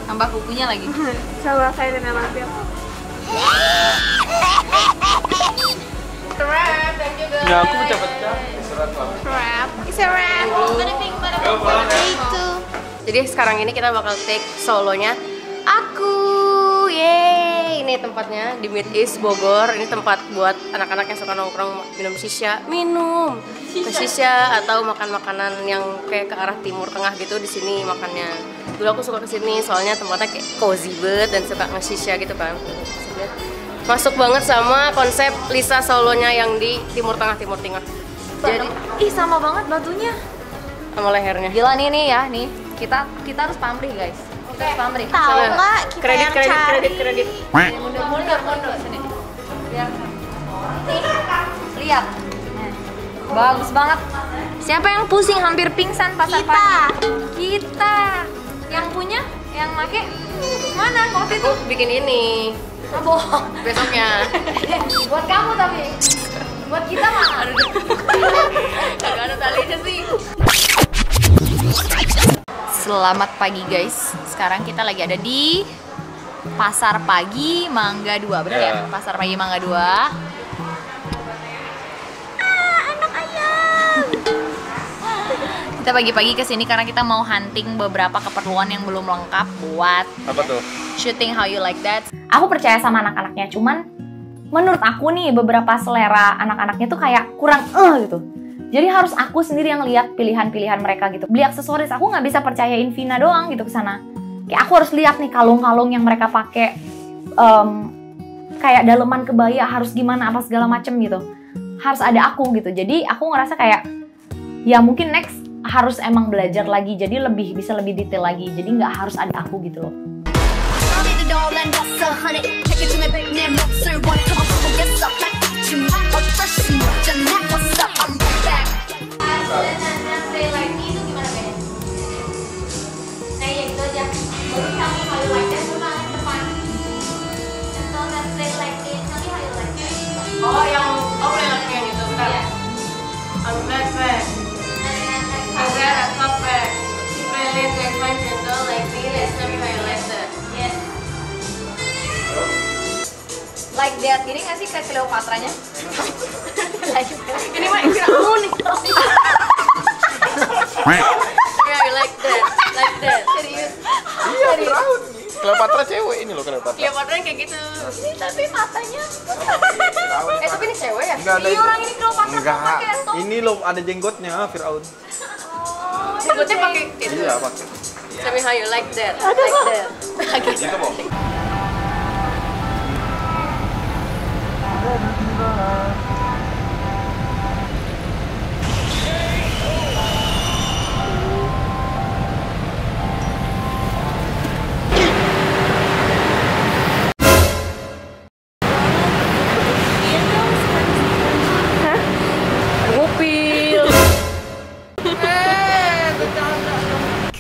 S2: Tambah kukunya lagi.
S3: Coba kayak nenek lampir. Wrap dan juga.
S10: Ya aku pecah-pecah.
S3: Wrap. It's a wrap. Bada bing. Itu.
S13: Jadi sekarang ini kita bakal take solonya aku. Yeay, ini tempatnya di Mid East Bogor. Ini tempat buat anak-anak yang suka nongkrong minum shisha, ke shisha atau makan makanan yang kayak ke arah timur tengah gitu. Di sini makannya. Dulu aku suka kesini soalnya tempatnya kayak cozy banget dan suka nge-shisha gitu kan. Masuk banget sama konsep Lisa solonya yang di timur tengah. Jadi
S2: sama banget batunya
S13: sama lehernya.
S2: gila nih ya, nih kita harus pamrih guys. Kita harus pamrih.
S3: Tahu nggak?
S13: Kredit.
S2: Mundur sini. Lihat. Bagus banget. Siapa yang pusing hampir pingsan pasar pagi? Kita. Yang punya, yang make mana waktu itu?
S13: Bikin ini.
S2: Bohong.
S13: Besoknya.
S2: Buat kamu tapi. Buat kita mah.
S13: Kagak ada talinya sih.
S2: Selamat pagi guys. Sekarang kita lagi ada di Pasar Pagi Mangga 2, benar ya? Pasar Pagi Mangga 2. Anak ayam. Kita pagi-pagi kesini karena kita mau hunting beberapa keperluan yang belum lengkap buat
S10: Apa tuh?
S2: shooting How You Like That. Aku percaya sama anak-anaknya, cuman menurut aku nih beberapa selera anak-anaknya tuh kayak kurang gitu. Jadi harus aku sendiri yang lihat pilihan-pilihan mereka gitu. Beli aksesoris, aku nggak bisa percayain Vina doang gitu ke sana. Kayak aku harus lihat nih kalung-kalung yang mereka pakai, kayak daleman kebaya harus gimana apa segala macem gitu. Harus ada aku gitu. Jadi aku ngerasa kayak ya mungkin next harus emang belajar lagi. Jadi bisa lebih detail lagi. Jadi nggak harus ada aku gitu loh.
S13: Oh, yang itu kan? I'm backpack. I wear a top bag. Really take my gentle like this. Tell me how you like that. Yes.
S2: Like that, gini nggak sih kayak Cleopatra-nya?
S13: Ini mah kamu nih. Yeah, you like that. Like that. Serius.
S10: Iya, Firaun. Cleopatra cewek ini loh Cleopatra.
S13: Cleopatra kayak gitu.
S2: Ini tapi matanya. Tapi ini cewek ya?
S9: Enggak ada.
S2: Iya, orang ini Cleopatra
S9: Enggak.
S2: pakai top.
S9: Ini loh ada jenggotnya Firaun.
S13: Jenggotnya pakai gitu.
S9: Iya, pakai.
S13: Tell me how you like that. Like that.
S9: Gitu, Bang.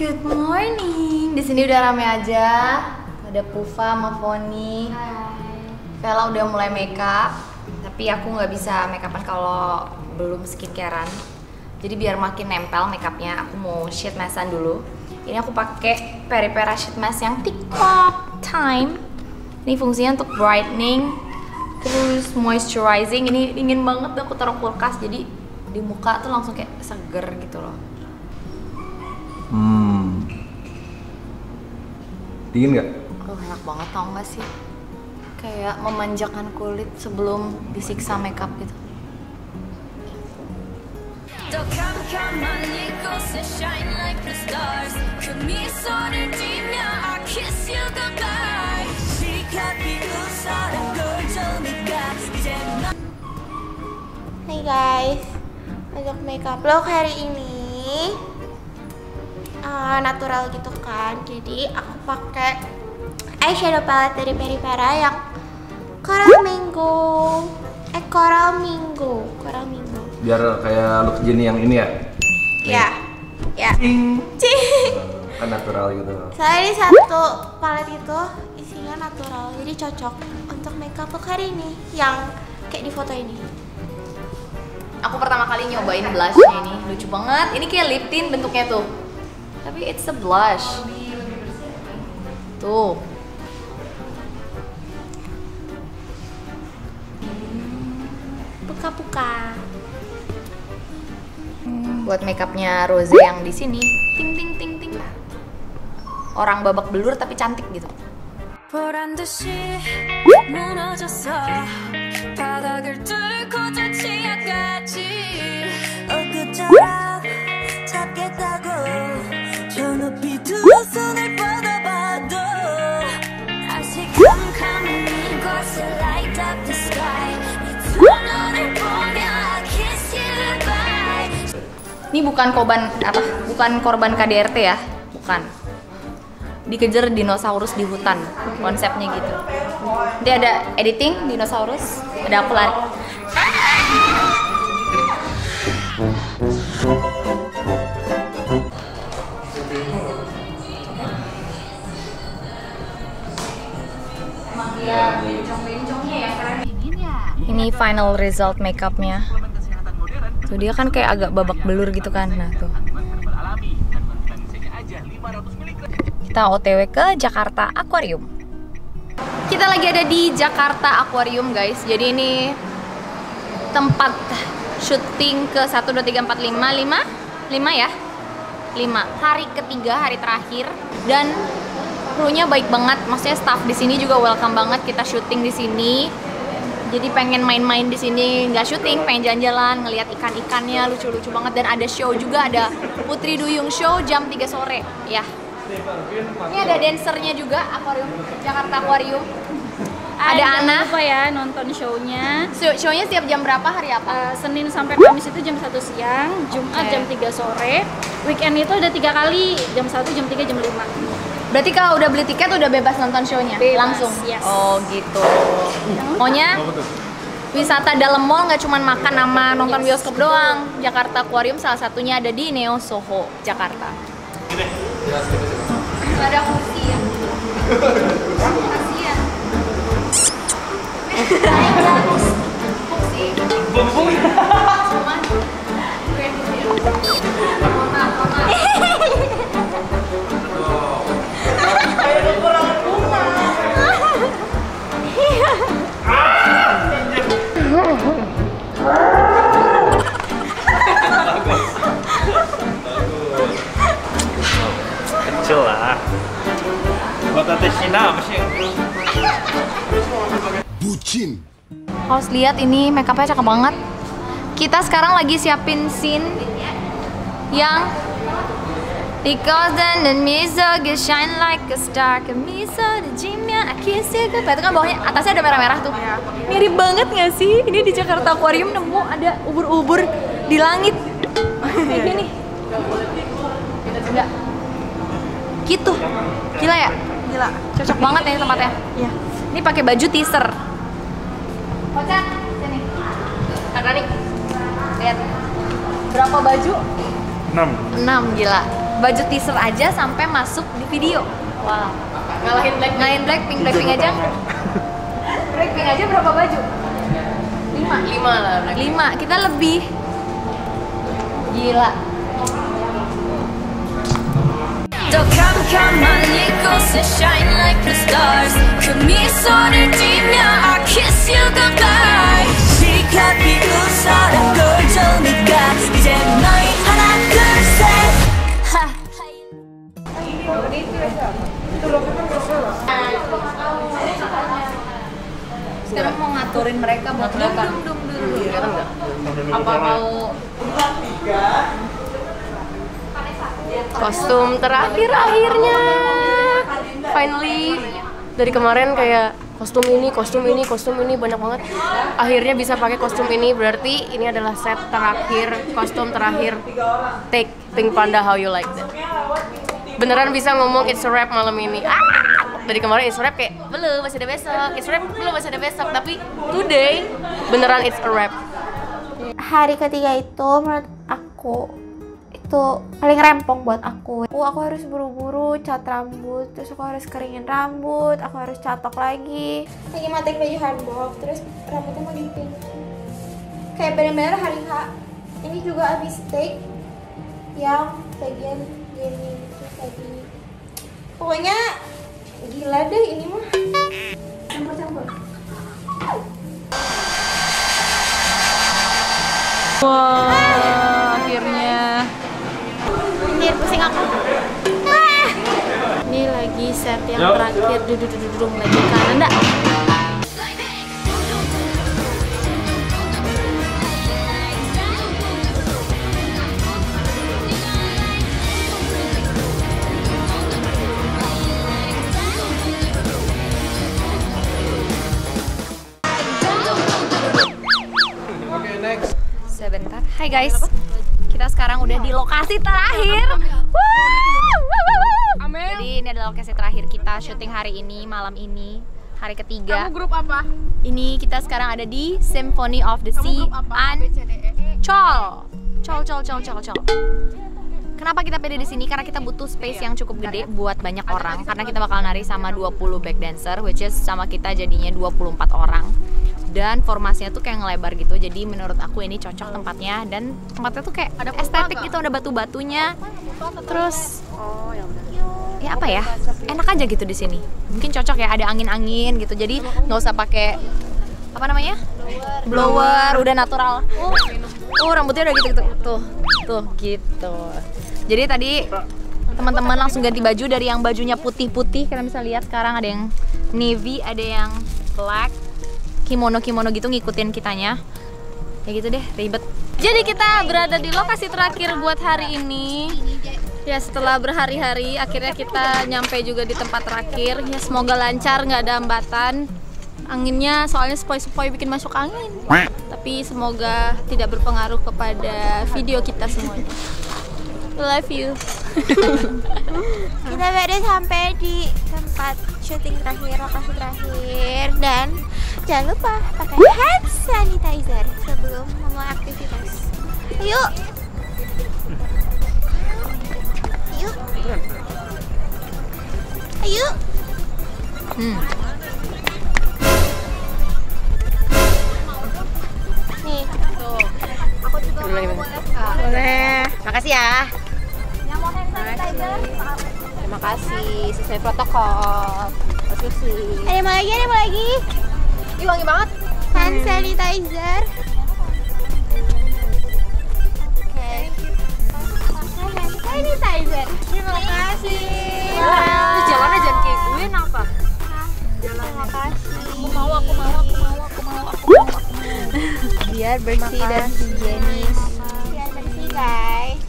S2: Good morning. Di sini udah rame aja. Ada Pufa sama Foni. Vela udah mulai makeup, tapi aku nggak bisa makeupan kalau belum skincarean. Jadi biar makin nempel makeupnya, aku mau sheet maskan dulu. Ini aku pakai Peripera sheet mask yang TikTok time. Ini fungsinya untuk brightening, terus moisturizing. Ini dingin banget, aku taruh kulkas, jadi di muka tuh langsung kayak seger gitu loh.
S10: Dingin nggak?
S2: Enak banget, tau gak sih? Kayak memanjakan kulit sebelum disiksa makeup gitu.
S3: Hai guys, untuk makeup look hari ini natural gitu kan. Jadi aku pakai eyeshadow palette dari Peripera yang Coral Mango.
S10: Biar kayak look Jenny yang ini ya.
S3: Ya. Cing.
S10: Kan natural gitu.
S3: Soalnya ini satu palette itu isinya natural, jadi cocok untuk makeup look hari ini yang kayak di foto ini.
S2: Aku pertama kali nyobain blushnya ini, lucu banget. Ini kayak lip tint bentuknya tuh, tapi it's a blush. Tuh.
S3: Puka-puka.
S2: Buat makeupnya Rose yang di sini, ting ting ting ting. Orang babak belur tapi cantik gitu.
S1: 보란 듯이 무너졌어 바닥을 뚫고 저 지하까지 엊그처럼 잡겠다고 저 높이 두 손을 뻗어봐도 다시 캄캄한 이곳을 light up the sky 이 두 눈을 보며 I kiss you goodbye.
S2: Ini bukan korban KDRT ya, bukan. Dikejar dinosaurus di hutan, konsepnya gitu. Nanti ada editing dinosaurus, ada aku lari. Ini final result makeupnya. Tuh dia kan kayak agak babak belur gitu kan, nah tuh. Kita OTW ke Jakarta Aquarium. Kita lagi ada di Jakarta Aquarium guys. Jadi ini tempat syuting ke 1, 2, 3, 4, 5 ya? 5. Hari ketiga, hari terakhir. Dan krunya baik banget. Maksudnya staff di sini juga welcome banget kita syuting di sini. Jadi pengen main-main di sini, nggak syuting, pengen jalan-jalan, ngelihat ikan-ikannya lucu-lucu banget. Dan ada show juga, ada Putri Duyung Show jam 3 sore ya. Ini ada dancernya juga, Aquarium, Jakarta Aquarium. Ada Ana.
S14: Jangan lupa ya nonton show-nya.
S2: Show-nya setiap jam berapa, hari apa?
S14: Senin sampai Kamis itu jam 1 siang, Jumat jam 3 sore. Weekend itu ada 3 kali, jam 1, jam 3, jam 5.
S2: Berarti kalau udah beli tiket udah bebas nonton show-nya? Langsung?
S14: Yes.
S2: Oh gitu. Pokoknya wisata dalam mall nggak cuma makan sama nonton bioskop doang. Jakarta Aquarium salah satunya ada di Neo Soho, Jakarta. Gak ada kursi ya? Kasian.
S8: Kecil lah. Buat tante Cina apa sih?
S2: Bucin. Harus lihat ini makeupnya cakep banget. Kita sekarang lagi siapin scene yang Because then the miso get shine like a star. Miso the gymnya I kiss you goodbye. Itu kan bawahnya, atasnya ada merah-merah tuh. Mirip banget gak sih? Ini di Jakarta Aquarium nemu ada ubur-ubur di langit. Kayak gini. Enggak. Gitu. Gila ya? Gila. Cocok banget ya tempatnya. Iya. Ini pakai baju teaser. Kocak, sini. Kakak nih. Lihat. Berapa baju? 6, gila. Baju teaser aja sampai masuk di video. Wow. Ngalahin Blackpink aja. Blackpink aja berapa baju? 5 lah. 5, kita lebih. Gila.
S1: 더 캄캄한 이곳에 shine like the stars 그 미소를 띠며 I kiss you goodbye 시간 비웃어라 꼴좋으니까 이제 너희 하나 둘셋
S2: Sekarang mau ngaturin mereka buat dum dulu. Apa mau
S13: Kostum terakhir akhirnya. Finally. Dari kemarin kayak kostum ini banyak banget. Akhirnya bisa pakai kostum ini, berarti ini adalah set terakhir, kostum terakhir Take Pink Panda How You Like That. beneran bisa ngomong it's a wrap malam ini. Dari kemarin it's a wrap kayak belum, masih ada besok. It's a wrap belum, masih ada besok. Tapi today beneran it's a wrap.
S3: Hari ketiga itu menurut aku itu paling rempong buat aku. Aku harus buru-buru cat rambut, terus aku harus keringin rambut, aku harus catok lagi. Lagi matiin baju hanbok, terus rambutnya mau dipin. Kayak benar-benar hari H. Ini juga habis take yang bagian gini terus tadi. Pokoknya gila deh ini mah. Campur-campur.
S5: Wah, akhirnya.
S3: Anjir, pusing aku. Ini lagi set yang terakhir, duduk lagi kanan enggak?
S2: Sebentar. Hai guys. Kita sekarang udah di lokasi terakhir. Jadi ini adalah lokasi terakhir kita syuting hari ini, malam ini, hari ketiga.
S13: Kamu grup apa?
S2: Ini kita sekarang ada di Symphony of the Sea Ancol. Col. Kenapa kita pilih di sini? Karena kita butuh space yang cukup gede buat banyak orang. Karena kita bakal nari sama 20 back dancer, which is sama kita jadinya 24 orang. Dan formasinya tuh kayak ngelebar gitu, jadi menurut aku ini cocok tempatnya. Dan tempatnya tuh kayak ada estetik gitu, ada batu-batunya. Terus ya apa ya, enak aja gitu di sini. Mungkin cocok ya, ada angin-angin gitu, jadi nggak usah pakai apa namanya blower, udah natural. Rambutnya udah gitu tuh gitu. Jadi tadi teman-teman langsung ganti baju dari yang bajunya putih-putih, kalian bisa lihat sekarang ada yang navy, ada yang black, kimono gitu ngikutin kitanya. Kayak gitu deh, ribet. Jadi kita berada di lokasi terakhir buat hari ini. Ya setelah berhari-hari akhirnya kita nyampe juga di tempat terakhir. Ya semoga lancar, nggak ada hambatan. Anginnya soalnya sepoi-sepoi bikin masuk angin. Tapi semoga tidak berpengaruh kepada video kita semuanya. Love you.
S3: Kita baru sampai di tempat syuting terakhir, lokasi terakhir, dan jangan lupa pakai hand sanitizer sebelum memulai aktivitas. Yuk. Ayo. Nih, tuh. Aku juga boleh. Makasih ya. Yang mau hand sanitizer? Terima kasih, sesuai protokol. Ada mau lagi?
S13: Ih, wangi banget.
S3: Hand sanitizer. Sanitizer. Terima kasih.
S2: Jalannya jangan kayak gue, kenapa?
S3: Terima kasih.
S2: Aku mau.
S3: Biar bersih dan higienis. Biar bersih, guys.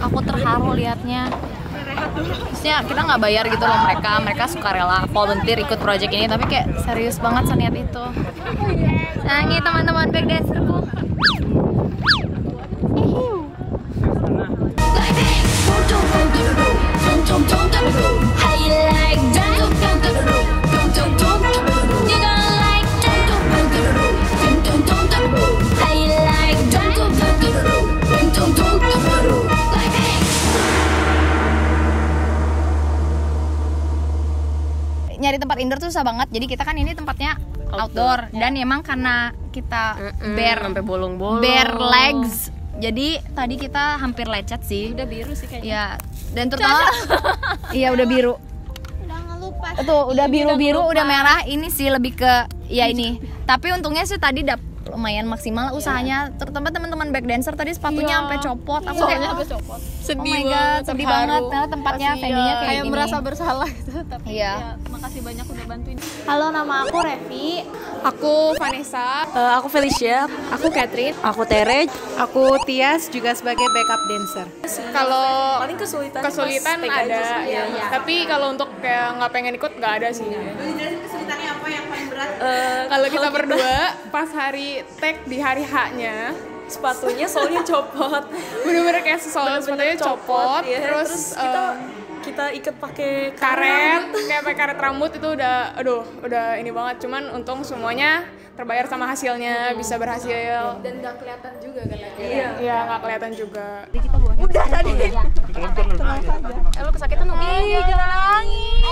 S2: Aku terharu liatnya. Maksudnya kita nggak bayar gitu loh mereka sukarela volunteer ikut project ini, tapi kayak serius banget seniat itu. Sangi teman-teman back dancerku. Nyari tempat indoor tuh susah banget, jadi kita kan ini tempatnya outdoor. Dan emang karena kita
S13: sampai bolong-bolong,
S2: bare legs, jadi tadi kita hampir lecet sih.
S5: Udah biru sih kayaknya.
S2: Ya, dan terutama iya udah biru.
S3: Udah ngelupas.
S2: Tuh, udah biru-biru, udah merah. Ini sih lebih ke ya ini. Tapi untungnya sih tadi lumayan maksimal usahanya, terutama teman-teman back dancer tadi sepatunya sampai copot. Aku kayak
S5: Sedih
S2: oh my god, sedih banget. Karena tempatnya venue-nya kayak gini.
S5: merasa bersalah gitu, tapi
S2: Iya.
S5: ya makasih banyak udah bantuin.
S3: Halo, nama aku Revi.
S15: Aku Vanessa.
S16: Aku Felicia.
S15: Aku Catherine.
S16: Aku Tere.
S15: Aku Tias, juga sebagai backup dancer. Kalau
S16: paling kesulitan
S15: ada, ya. Tapi kalau untuk kayak nggak pengen ikut nggak ada sih.
S3: Kesulitannya apa yang paling berat?
S15: Kalau kita berdua pas hari tag di hari H-nya sepatunya soalnya copot. Bener-bener kayak sepatunya copot. Ya. Terus kita ikat pakai karet, kayak pakai karet rambut itu udah ini banget. Cuman untung semuanya terbayar sama hasilnya, bisa berhasil. Dan nggak kelihatan juga kan? Iya, nggak kelihatan juga.
S5: Jadi kita buahnya udah tadi.
S13: Lu kesakitan dong?
S5: Ih, jangan nangis.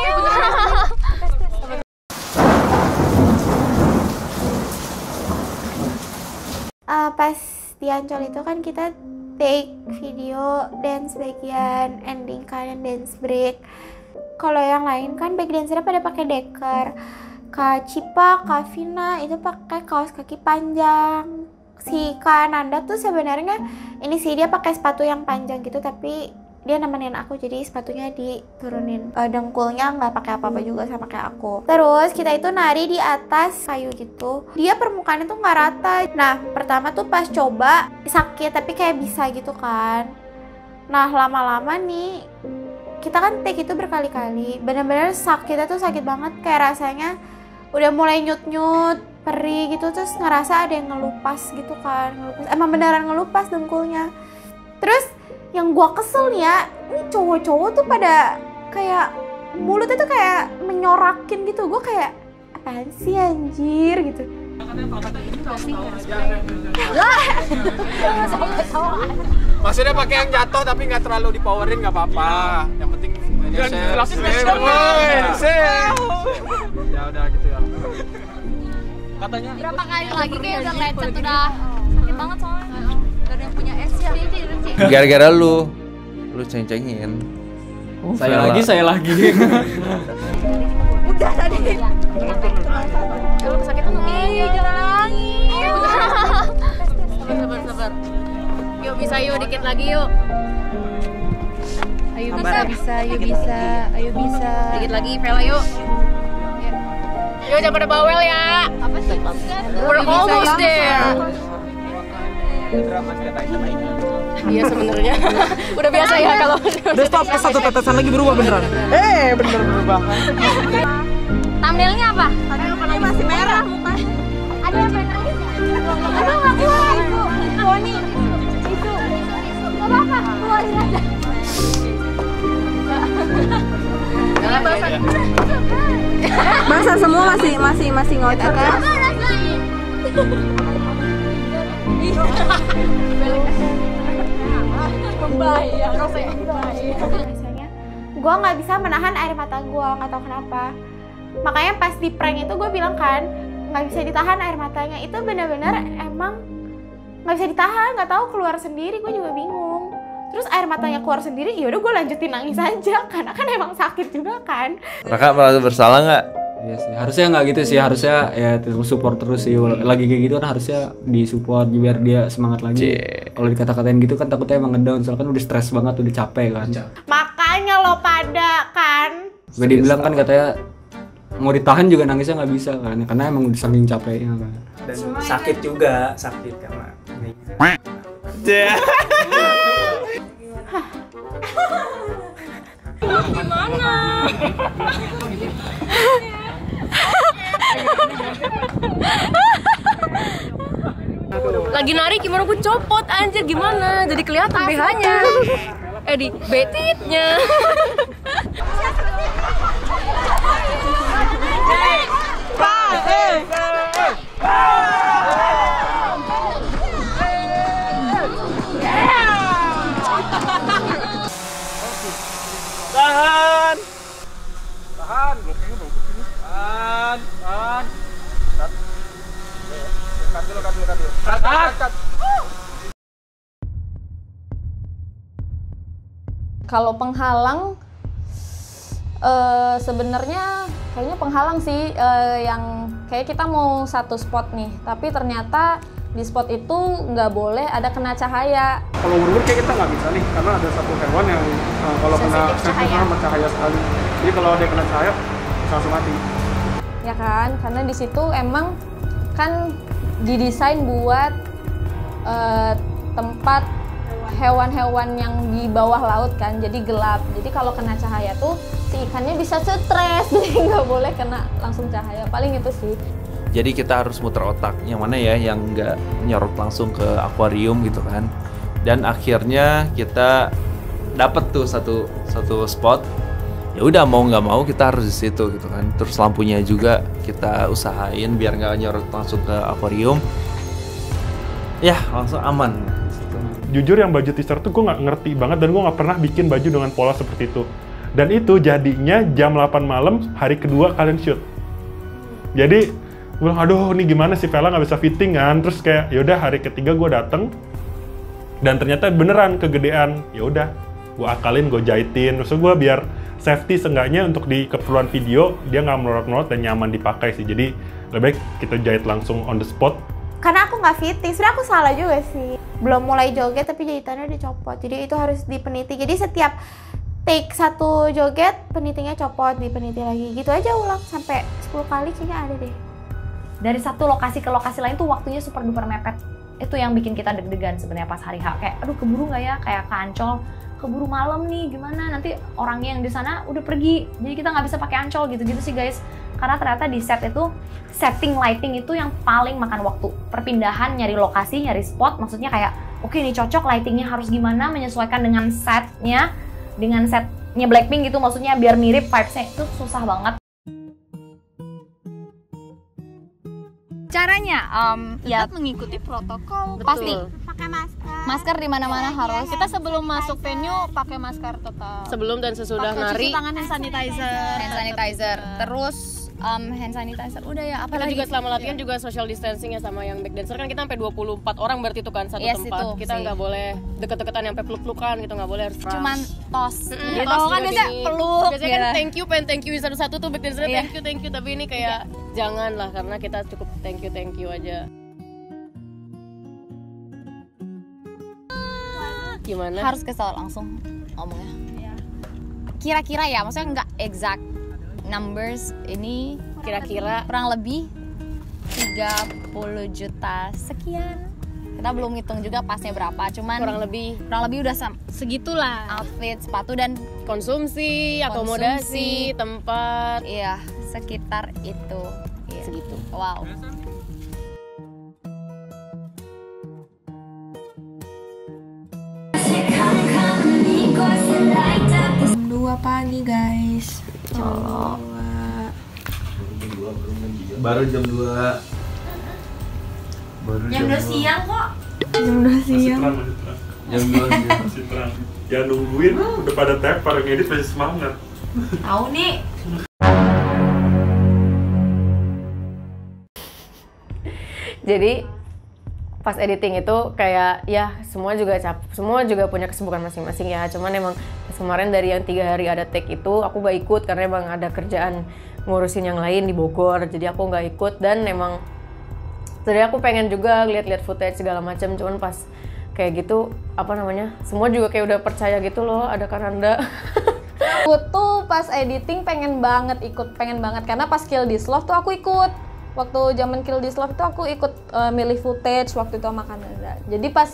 S3: Pas di Ancol itu kan kita take video dance bagian ending kan, dance break. Kalau yang lain kan back dancernya pada pakai deker. Kak Cipa, Kak Vina itu pakai kaos kaki panjang. Si Kak Nanda tuh sebenarnya ini sih dia pakai sepatu yang panjang gitu, tapi dia nemenin aku jadi sepatunya diturunin dengkulnya, nggak pakai apa-apa juga sama kayak aku. Terus kita itu nari di atas kayu gitu, dia permukaannya tuh nggak rata. Nah pertama tuh pas coba sakit tapi kayak bisa gitu kan. Nah lama-lama nih kita kan take itu berkali-kali, bener-bener sakitnya tuh sakit banget, kayak rasanya udah mulai nyut-nyut, perih gitu, terus ngerasa ada yang ngelupas gitu kan, emang beneran ngelupas dengkulnya. Terus yang gua kesel nih ya, ini cowok-cowok tuh pada kayak mulutnya tuh kayak menyorakin gitu. Gua kayak apaan sih anjir gitu.
S16: Maksudnya pakai yang jatuh tapi nggak terlalu dipowerin nggak apa-apa. Yang penting ya udah gitu ya. Katanya
S5: berapa kali lagi kayak udah lecet, udah sakit banget soalnya. Gak ada yang punya es ya.
S10: Gara-gara lu ceng-cengin.
S11: Saya lagi.
S5: Udah tadi.
S13: Lu kesakitan dong?
S5: Ih, jangan nangis.
S13: Sabar. Yuk bisa yuk, dikit lagi yuk.
S5: Ayo bisa.
S13: Dikit lagi, Vela yuk. Yuk jangan pada bawel ya.
S5: Apa sih?
S13: We're almost there. Iya sebenarnya. Udah biasa ya kalau
S16: udah stop, satu tetesan lagi berubah beneran. Bener berubah.
S5: Thumbnailnya apa?
S3: Thumbnailnya masih merah mukanya.
S5: Ada yang pengen nangis nggak? Aduh nggak keluar ibu. Boni, isu. Nggak apa-apa, keluarin aja.
S3: Basah semua masih ngotot kan? Biasanya gue nggak bisa menahan air mata gue, nggak tahu kenapa. Makanya pas di prank itu gue bilang kan nggak bisa ditahan air matanya. Itu benar-benar emang nggak bisa ditahan, nggak tahu keluar sendiri. Gue juga bingung. Terus air matanya keluar sendiri, yaudah gue lanjutin nangis aja karena kan emang sakit juga kan.
S10: Raka merasa bersalah nggak?
S11: Iya sih, harusnya nggak gitu sih, harusnya ya terus support terus sih. Lagi kayak gitu kan harusnya disupport biar dia semangat lagi. Kalau dikata-katain gitu kan takutnya emang ngedown, soalnya kan udah stres banget, udah capek kan.
S3: Makanya lo pada kan.
S11: Gak dibilang kan katanya mau ditahan juga nangisnya nggak bisa kan, karena emang udah saking capeknya kan.
S17: Dan sakit juga, sakit karena
S13: gimana? Lagi nari gimana gue copot anjir, gimana? Jadi kelihatan BH-nya. Di betitnya.
S16: Tahan. Cut.
S4: Kalau penghalang, sebenarnya kayaknya penghalang sih, yang kayak kita mau satu spot nih, tapi ternyata di spot itu nggak boleh ada kena cahaya.
S16: Kalau ubur-ubur kayak kita nggak bisa nih, karena ada satu hewan yang kalau kena cahaya sekali. Jadi kalau dia kena cahaya, langsung mati.
S4: Ya kan, karena di situ emang kan didesain buat tempat hewan-hewan yang di bawah laut kan, jadi gelap. Jadi kalau kena cahaya tuh si ikannya bisa stres, jadi nggak boleh kena langsung cahaya. Paling itu sih.
S10: Jadi kita harus muter otak yang mana ya yang nggak nyorot langsung ke akuarium gitu kan. Dan akhirnya kita dapat tuh satu spot. Ya udah mau nggak mau kita harus di situ gitu kan. Terus lampunya juga kita usahain biar nggak nyorot langsung ke akuarium. Ya langsung aman.
S6: Jujur yang baju teaser tuh gue nggak ngerti banget dan gue nggak pernah bikin baju dengan pola seperti itu. Dan itu jadinya jam 8 malam hari kedua kalian shoot. Jadi gue bilang, aduh ini gimana sih Vela nggak bisa fitting kan. Terus kayak yaudah hari ketiga gue dateng dan ternyata beneran kegedean. Ya udah gue akalin, gue jahitin. Terus gue biar safety seenggaknya untuk di keperluan video dia nggak melorot-melorot dan nyaman dipakai sih. Jadi lebih baik kita jahit langsung on the spot.
S3: Karena aku nggak fitting, sebenarnya aku salah juga sih. Belum mulai joget tapi jahitannya udah copot. Jadi itu harus dipeniti. Jadi setiap take satu joget penitinya copot, dipeniti lagi. Gitu aja ulang sampai 10 kali kayaknya ada deh.
S2: Dari satu lokasi ke lokasi lain tuh waktunya super duper mepet. Itu yang bikin kita deg-degan sebenarnya pas hari H. Kayak aduh keburu nggak ya, kayak ke Ancol keburu malam nih, gimana nanti orangnya yang di sana udah pergi. Jadi kita nggak bisa pakai Ancol gitu-gitu sih guys. Karena ternyata di set itu setting lighting itu yang paling makan waktu. Perpindahan, nyari lokasi, nyari spot, maksudnya kayak oke ini cocok lightingnya harus gimana, menyesuaikan dengan setnya, dengan setnya Blackpink gitu, maksudnya biar mirip vibes-nya itu susah banget.
S5: Caranya ya mengikuti protokol. Pasti
S3: pakai
S5: masker di mana-mana harus.
S13: Kita sebelum masuk venue pakai masker tetap. Sebelum dan sesudah nari.
S5: Cuci tangan, hand sanitizer. Terus hand sanitizer. Udah ya, apa
S13: kita
S5: lagi?
S13: juga selama latihan juga social distancing ya sama yang back dancer kan kita sampai 24 orang berarti itu kan satu tempat. Kita nggak boleh deket-deketan sampai peluk-pelukan gitu, nggak boleh harus
S5: cuman tos.
S13: Gitu
S5: kan biasanya peluk.
S13: Biasanya kan thank you satu-satu tuh back dancer thank you tapi ini kayak jangan lah karena kita cukup thank you aja. Gimana?
S5: Harus kesel langsung ngomongnya. Kira-kira ya, maksudnya nggak exact numbers, ini
S13: kira-kira
S5: kurang lebih 30 juta sekian. Kita belum ngitung juga pasnya berapa, cuman kurang lebih udah segitulah. Outfit, sepatu dan
S13: konsumsi, akomodasi, tempat.
S5: Iya, sekitar itu. Iya.
S13: Segitu.
S5: Wow.
S3: Jam 2 pagi guys.
S2: Colok.
S10: Baru jam 2.
S3: Jam 2 siang kok.
S14: Jam 2 siang.
S10: Jam 2 siang.
S6: Masih terang. Ya nungguin, udah pada tag, pada ngedit masih semangat.
S3: Tahu nih.
S4: Jadi pas editing itu kayak ya semua juga punya kesibukan masing-masing ya. Cuman emang kemarin dari yang 3 hari ada take itu aku gak ikut karena emang ada kerjaan ngurusin yang lain di Bogor. Jadi aku gak ikut dan emang tadi aku pengen juga lihat-lihat footage segala macam. Cuman pas kayak gitu semua juga kayak udah percaya gitu loh ada Kananda.
S14: Aku tuh pas editing pengen banget karena pas Kill This Love tuh aku ikut. Waktu zaman Kill This Love itu aku ikut milih footage waktu itu sama Kanada. Jadi pas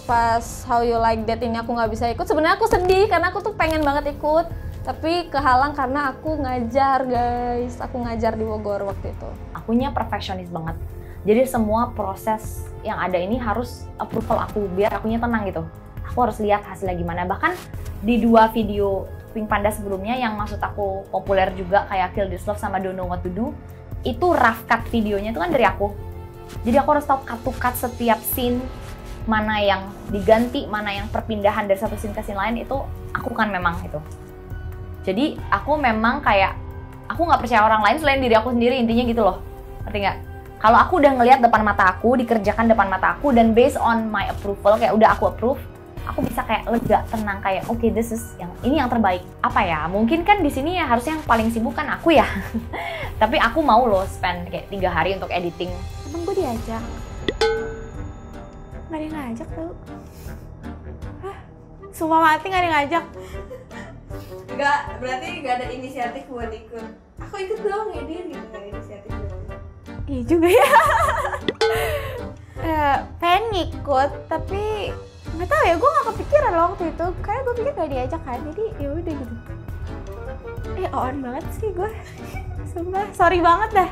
S14: pas How You Like That ini aku nggak bisa ikut. Sebenarnya aku sedih karena aku tuh pengen banget ikut, tapi kehalang karena aku ngajar guys. Aku ngajar di Bogor waktu itu.
S2: Akunya perfeksionis banget. Jadi semua proses yang ada ini harus approval aku biar akunya tenang gitu. Aku harus lihat hasilnya gimana. Bahkan di 2 video Pink Panda sebelumnya yang maksud aku populer juga kayak Kill This Love sama Don't Know What To Do, itu rough cut videonya itu kan dari aku. Jadi aku harus tahu cut to cut setiap scene, mana yang diganti, mana yang perpindahan dari satu scene ke scene lain, itu aku kan memang itu. Jadi aku memang kayak aku nggak percaya orang lain selain diri aku sendiri, intinya gitu loh. Ngerti nggak? Kalau aku udah ngelihat depan mata aku, dikerjakan depan mata aku, dan based on my approval, kayak udah aku approve, aku bisa kayak lega, tenang, kayak oke, this is ini yang terbaik. Apa ya? Mungkin kan di sini ya harusnya yang paling sibuk kan aku ya. Tapi aku mau loh spend kayak 3 hari untuk editing.
S3: Emang gue diajak? Nggak ada yang ngajak tau. Sumpah mati nggak ada yang ngajak.
S18: Enggak, berarti nggak ada inisiatif buat ikut. Aku ikut dong ya dia gitu, nggak ada inisiatif.
S3: Iya juga ya. Pengen ngikut tapi nggak tahu ya, gue nggak kepikiran loh waktu itu karena gue pikir gak diajak kan, jadi ya udah gitu. On banget sih gue. Sumpah, sorry banget dah.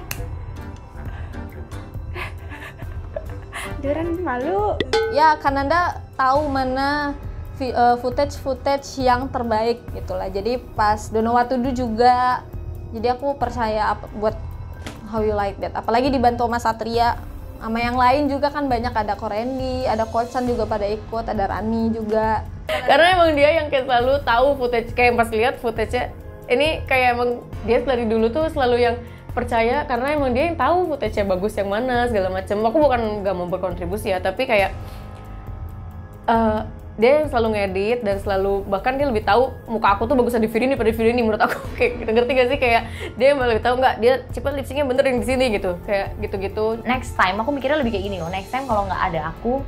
S3: Duran malu.
S14: Ya, Kananda tahu mana footage yang terbaik gitulah. Jadi pas Don't Know What To Do juga, jadi aku percaya buat How You Like That. Apalagi dibantu sama Satria, sama yang lain juga kan banyak, ada Korendi, ada Coachan juga pada ikut, ada Rani juga.
S4: Karena emang dia yang kayak selalu tahu footage, kayak pas lihat footage-nya, ini kayak emang dia dari dulu tuh selalu yang percaya karena emang dia yang tahu footage-nya bagus yang mana segala macam. Aku bukan nggak mau berkontribusi ya, tapi kayak dia yang selalu ngedit dan selalu, bahkan dia lebih tahu muka aku tuh bagusnya di video ini pada video ini menurut aku. Kayak ngerti gak sih, kayak dia lebih tahu nggak dia cepet lip syncnya bener yang di sini gitu, kayak gitu-gitu.
S2: Next time aku mikirnya lebih kayak gini loh, next time kalau nggak ada aku,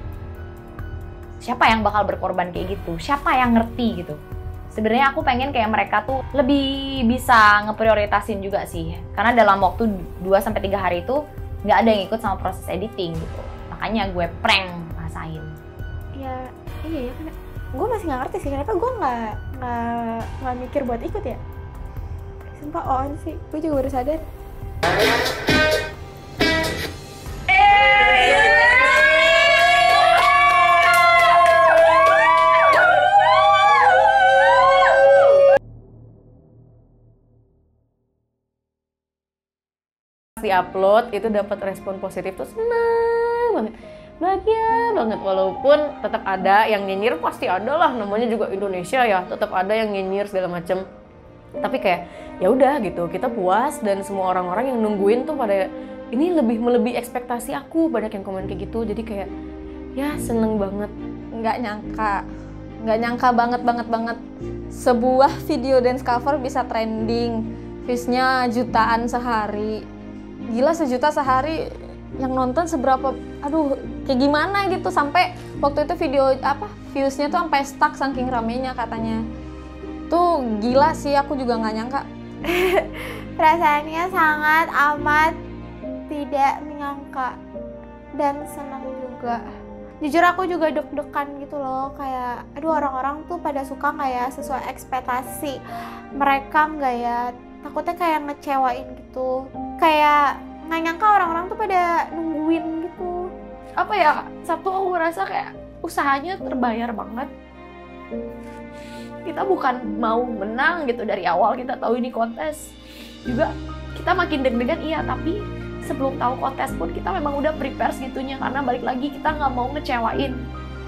S2: siapa yang bakal berkorban kayak gitu, siapa yang ngerti gitu. Sebenarnya aku pengen kayak mereka tuh lebih bisa ngeprioritasin juga sih, karena dalam waktu 2-3 hari itu nggak ada yang ikut sama proses editing gitu, makanya gue prank rasain.
S3: Ya iya ya, gue masih nggak ngerti sih kenapa gue nggak mikir buat ikut ya. Sumpah on sih, gue juga baru sadar.
S4: Di-upload itu dapat respon positif tuh senang banget, bahagia banget. Walaupun tetap ada yang nyinyir, pasti ada lah, namanya juga Indonesia ya, tetap ada yang nyinyir segala macem. Tapi kayak ya udah gitu, kita puas dan semua orang-orang yang nungguin tuh pada ini lebih melebihi ekspektasi aku, banyak yang komen kayak gitu. Jadi kayak ya seneng banget.
S14: Nggak nyangka banget sebuah video dance cover bisa trending, views-nya jutaan sehari. Gila, 1 juta sehari, yang nonton seberapa, aduh kayak gimana gitu. Sampai waktu itu video views-nya tuh sampai stuck saking ramenya katanya. Tuh gila sih, aku juga nggak nyangka.
S3: Perasaannya sangat amat tidak menyangka dan senang juga. Jujur aku juga deg-degan gitu loh, kayak aduh orang-orang tuh pada suka nggak ya sesuai ekspektasi mereka nggak ya, takutnya kayak ngecewain gitu, kayak nggak nyangka orang-orang tuh pada nungguin gitu.
S2: Apa ya, satu aku ngerasa kayak usahanya terbayar banget. Kita bukan mau menang gitu dari awal, kita tahu ini kontes juga, kita makin deg-degan iya, tapi sebelum tahu kontes pun kita memang udah prepare segitunya, karena balik lagi kita nggak mau ngecewain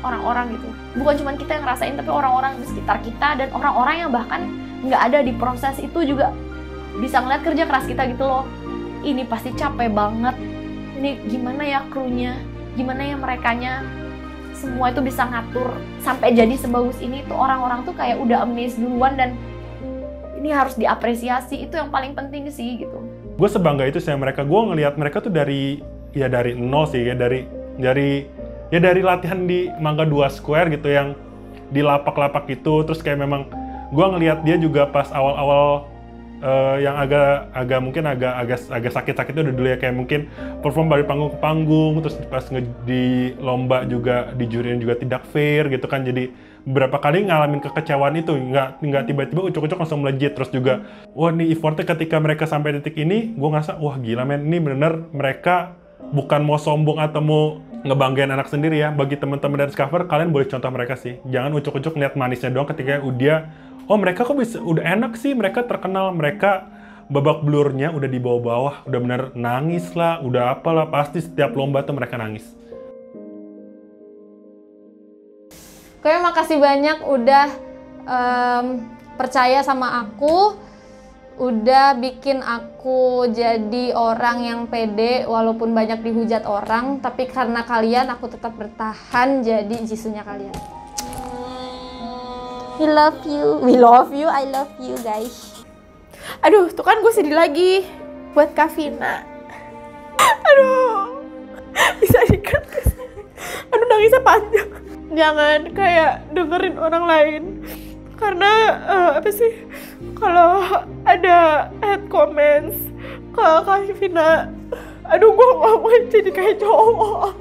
S2: orang-orang gitu. Bukan cuma kita yang ngerasain, tapi orang-orang di sekitar kita dan orang-orang yang bahkan nggak ada di proses itu juga bisa ngeliat kerja keras kita gitu loh. Ini pasti capek banget, ini gimana ya krunya, gimana ya merekanya, semua itu bisa ngatur sampai jadi sebagus ini tuh. Orang-orang tuh kayak udah amazed duluan dan ini harus diapresiasi, itu yang paling penting sih gitu.
S6: Gue sebangga itu sih mereka. Gue ngelihat mereka tuh dari nol sih ya, dari latihan di Mangga 2 Square gitu, yang di lapak-lapak itu. Terus kayak memang gue ngelihat dia juga pas awal-awal yang agak sakit-sakit itu udah dulu ya, kayak mungkin perform dari panggung ke panggung, terus pas di lomba juga di juriin juga tidak fair gitu kan. Jadi beberapa kali ngalamin kekecewaan itu, nggak tiba-tiba ucuk-ucuk langsung melejit. Terus juga wah nih effortnya ketika mereka sampai titik ini, gue ngerasa wah gila men, ini bener mereka bukan mau sombong atau mau ngebanggain anak sendiri ya. Bagi teman-teman dari Discover, kalian boleh contoh mereka sih, jangan ucuk-ucuk lihat manisnya doang ketika dia oh mereka kok bisa udah enak sih, mereka terkenal, mereka babak belurnya udah di bawah-bawah, udah bener nangis lah, udah apalah, pasti setiap lomba tuh mereka nangis.
S14: Oke, makasih banyak udah percaya sama aku, udah bikin aku jadi orang yang pede walaupun banyak dihujat orang, tapi karena kalian aku tetap bertahan jadi Jisunya kalian.
S3: We love you, I love you guys. Aduh, tuh kan gue sedih lagi buat Kavina. Aduh, bisa dikat. Aduh, nangisnya panjang. Jangan kayak dengerin orang lain, karena apa sih, kalau ada hate comments ke Kavina, aduh gue gak mau jadi kayak cowok.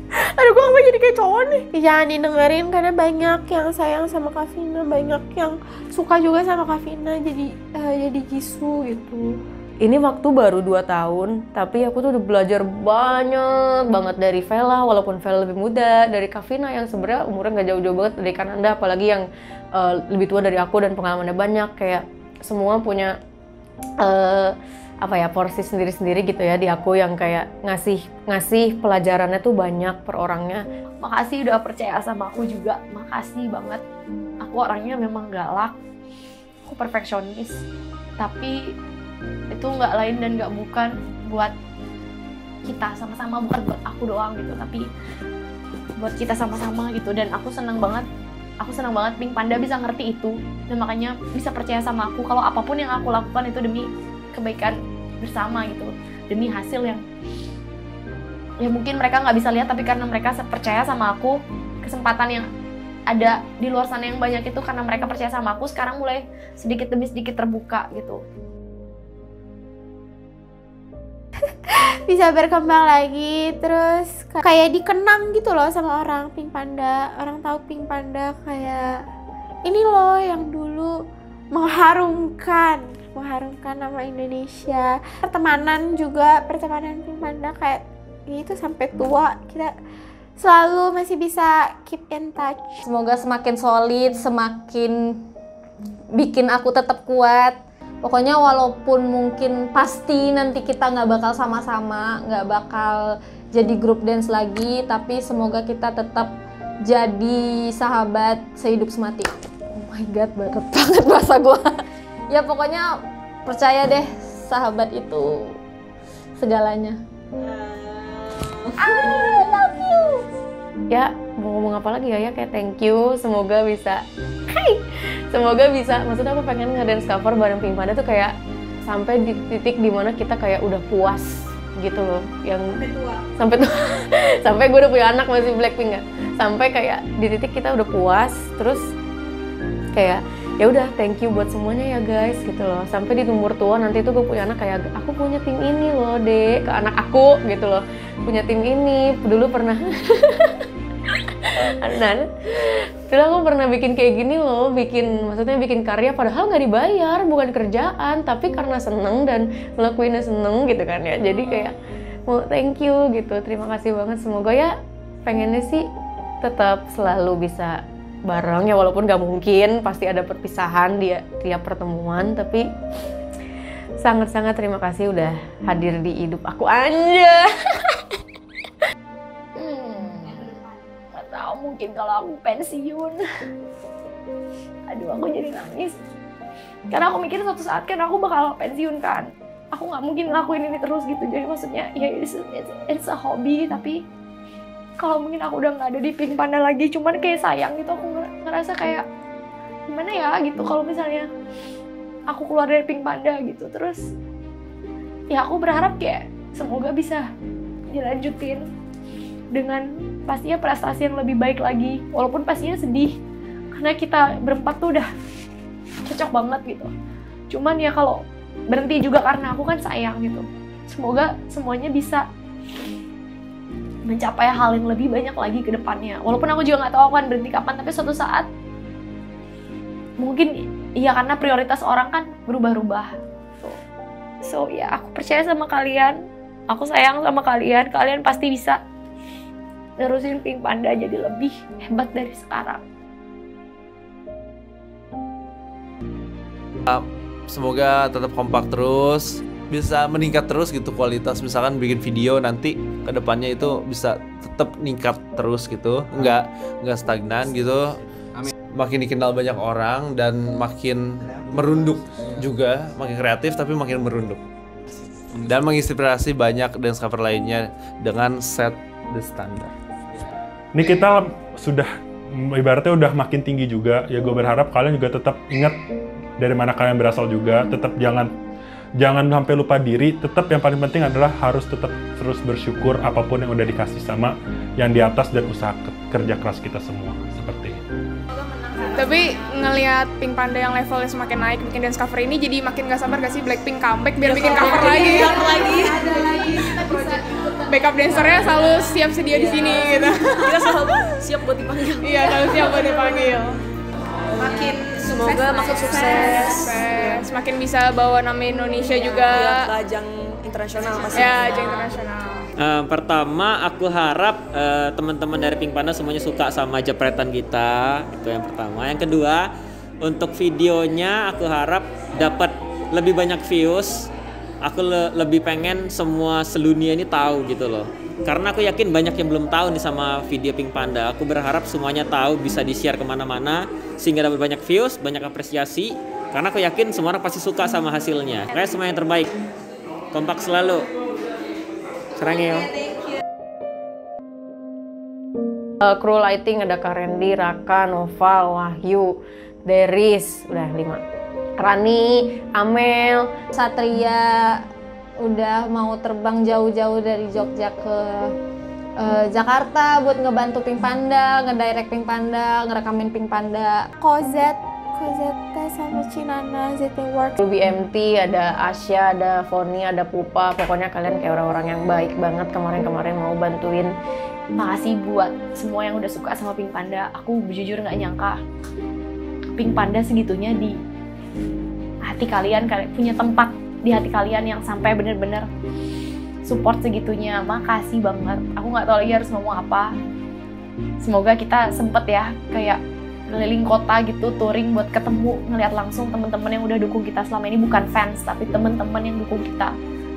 S3: Aduh, gue gak mau jadi kayak cowok nih. Jangan didengerin, karena banyak yang sayang sama Kavina, banyak yang suka juga sama Kavina jadi Jisoo gitu.
S4: Ini waktu baru 2 tahun, tapi aku tuh udah belajar banyak banget dari Vela, walaupun Vela lebih muda, dari Kavina yang sebenarnya umurnya nggak jauh-jauh banget dari Kananda, apalagi yang lebih tua dari aku dan pengalamannya banyak. Kayak semua punya porsi sendiri-sendiri gitu ya di aku, yang kayak ngasih pelajarannya tuh banyak per orangnya.
S2: Makasih udah percaya sama aku juga, makasih banget. Aku orangnya memang galak, aku perfeksionis, tapi itu nggak lain dan nggak bukan buat kita sama-sama, bukan buat aku doang gitu, tapi buat kita sama-sama gitu. Dan aku senang banget Pink Panda bisa ngerti itu, dan makanya bisa percaya sama aku kalau apapun yang aku lakukan itu demi kebaikan bersama gitu, demi hasil yang ya mungkin mereka nggak bisa lihat, tapi karena mereka percaya sama aku, kesempatan yang ada di luar sana yang banyak itu karena mereka percaya sama aku, sekarang mulai sedikit demi sedikit terbuka gitu.
S3: Bisa berkembang lagi, terus kayak dikenang gitu loh sama orang Pink Panda. Orang tahu Pink Panda kayak ini loh yang dulu mengharumkan nama Indonesia. Pertemanan Pink Panda kayak gitu sampai tua, kita selalu masih bisa keep in touch.
S14: Semoga semakin solid, semakin bikin aku tetap kuat. Pokoknya walaupun mungkin pasti nanti kita nggak bakal sama-sama, nggak bakal jadi grup dance lagi, tapi semoga kita tetap jadi sahabat sehidup semati. Oh my god, berat banget bahasa gue. Ya pokoknya percaya deh, sahabat itu segalanya.
S4: I love you. Ya, mau ngomong apa lagi ya, kayak thank you, semoga bisa maksudnya aku pengen nge-dance cover bareng Pink Panda tuh kayak sampai di titik dimana kita kayak udah puas gitu loh, yang sampai tua sampai gue udah punya anak masih Blackpink nggak, sampai kayak di titik kita udah puas, terus kayak ya udah thank you buat semuanya ya guys gitu loh, sampai di umur tua nanti tuh gue punya anak kayak aku punya tim ini loh dek, ke anak aku gitu loh, punya tim ini dulu pernah dulu aku pernah bikin kayak gini loh, bikin karya padahal nggak dibayar, bukan kerjaan, tapi karena seneng dan ngelakuinnya seneng gitu kan ya, jadi kayak mau thank you gitu, terima kasih banget. Semoga ya pengennya sih tetap selalu bisa bareng ya, walaupun nggak mungkin, pasti ada perpisahan di tiap pertemuan, tapi sangat-sangat terima kasih udah hadir di hidup aku aja.
S2: Mungkin kalau aku pensiun, aduh aku jadi nangis karena aku mikir suatu saat kan aku bakal pensiun kan, aku nggak mungkin ngelakuin ini terus gitu. Jadi maksudnya ya it's a hobby, tapi kalau mungkin aku udah nggak ada di Pink Panda lagi, cuman kayak sayang gitu, aku ngerasa kayak gimana ya gitu kalau misalnya aku keluar dari Pink Panda gitu. Terus ya aku berharap kayak semoga bisa dilanjutin dengan pastinya prestasi yang lebih baik lagi, walaupun pastinya sedih karena kita berempat tuh udah cocok banget gitu. Cuman ya kalau berhenti juga karena aku kan sayang gitu. Semoga semuanya bisa mencapai hal yang lebih banyak lagi ke depannya, walaupun aku juga nggak tahu aku akan berhenti kapan, tapi suatu saat mungkin iya, karena prioritas orang kan berubah-ubah. So ya aku percaya sama kalian, aku sayang sama kalian, kalian pasti bisa nerusin Pink Panda jadi lebih hebat dari sekarang.
S10: Semoga tetap kompak terus, bisa meningkat terus gitu kualitas. Misalkan bikin video nanti ke depannya itu bisa tetap meningkat terus gitu, nggak stagnan gitu. Makin dikenal banyak orang dan makin merunduk juga, makin kreatif tapi makin merunduk. Dan menginspirasi banyak dance cover lainnya dengan set the standard.
S6: Ini kita sudah ibaratnya udah makin tinggi juga ya, gue berharap kalian juga tetap ingat dari mana kalian berasal juga, tetap jangan sampai lupa diri, tetap yang paling penting adalah harus tetap terus bersyukur apapun yang udah dikasih sama yang di atas dan usaha kerja keras kita semua seperti itu.
S15: Tapi ngelihat Pink Panda yang levelnya semakin naik bikin dance cover ini, jadi makin gak sabar gak sih Blackpink comeback biar bikin cover lagi. Ada lagi. Backup dancernya selalu siap sedia di sini gitu.
S18: Kita selalu siap buat dipanggil.
S15: Iya, selalu siap buat dipanggil.
S18: makin
S15: Semoga makin sukses. Semakin bisa bawa nama Indonesia juga
S18: ke ajang internasional pasti.
S15: Ya, ajang internasional.
S19: Pertama aku harap teman-teman dari Pink Panda semuanya suka sama jepretan kita. Itu yang pertama. Yang kedua, untuk videonya aku harap dapat lebih banyak views. Aku lebih pengen semua sedunia ini tahu gitu loh. Karena aku yakin banyak yang belum tahu nih sama video Pink Panda. Aku berharap semuanya tahu, bisa di-share kemana-mana sehingga dapat banyak views, banyak apresiasi. Karena aku yakin semua orang pasti suka sama hasilnya. Kayak semua yang terbaik. Kompak selalu. Serangnya.
S4: Kru lighting ada Kak Randy, Raka, Noval, Wahyu, Deris, udah 5. Rani, Amel,
S14: Satria udah mau terbang jauh-jauh dari Jogja ke Jakarta buat ngebantu Pink Panda, ngedirect Pink Panda, ngerekamin Pink Panda.
S3: Kozeta sama Cinana, ZT Works.
S4: Ruby MT, ada Asya, ada Foni, ada Pupa. Pokoknya kalian kayak orang-orang yang baik banget kemarin-kemarin mau bantuin.
S2: Makasih buat semua yang udah suka sama Pink Panda. Aku jujur nggak nyangka Pink Panda segitunya di hati kalian punya tempat di hati kalian yang sampai bener-bener support segitunya. Makasih banget. Aku nggak tahu lagi harus ngomong apa. Semoga kita sempet ya kayak keliling kota gitu, touring buat ketemu, ngeliat langsung teman-teman yang udah dukung kita selama ini, bukan fans tapi teman-teman yang dukung kita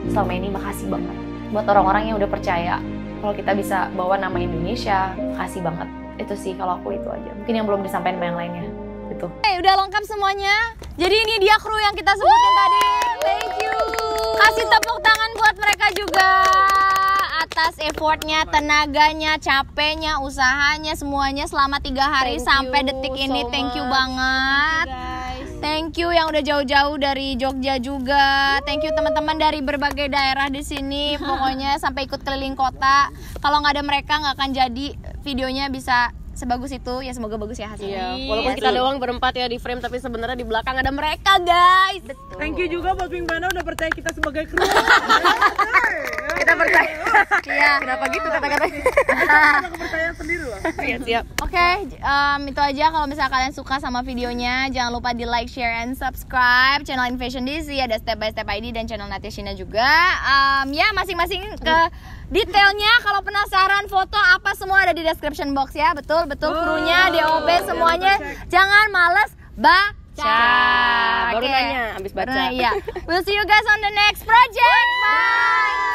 S2: selama ini. Makasih banget buat orang-orang yang udah percaya kalau kita bisa bawa nama Indonesia. Makasih banget. Itu sih kalau aku, itu aja. Mungkin yang belum disampaikan sama yang lainnya itu.
S5: Udah lengkap semuanya. Jadi ini dia kru yang kita sebutin tadi. Thank you. Kasih tepuk tangan buat mereka juga atas effortnya, tenaganya, capeknya, usahanya, semuanya selama 3 hari sampai detik ini. Thank you banget. Thank you yang udah jauh-jauh dari Jogja juga. Thank you teman-teman dari berbagai daerah di sini. Pokoknya sampai ikut keliling kota. Kalau nggak ada mereka nggak akan jadi videonya bisa sebagus itu. Ya semoga bagus ya hasilnya.
S13: Iya, walaupun kita doang berempat ya di frame, tapi sebenarnya di belakang ada mereka, guys.
S5: Betul.
S18: Thank you juga buat Pink Panda udah percaya kita sebagai kru.
S5: Kita percaya. Iya.
S13: Kenapa gitu kata-katanya?
S18: Kepercayaan sendiri loh.
S13: Iya, siap.
S5: Oke, itu aja. Kalau misalnya kalian suka sama videonya, jangan lupa di like, share, and subscribe channel Invasion DC. Ada Step by Step ID dan channel Natashina juga. Ya, masing-masing ke detailnya. Kalau penasaran foto apa semua ada di description box ya. Betul, krunya, DOP semuanya. Jangan males baca.
S13: Baru nanya, abis baca.
S5: Iya. We'll see you guys on the next project. Bye.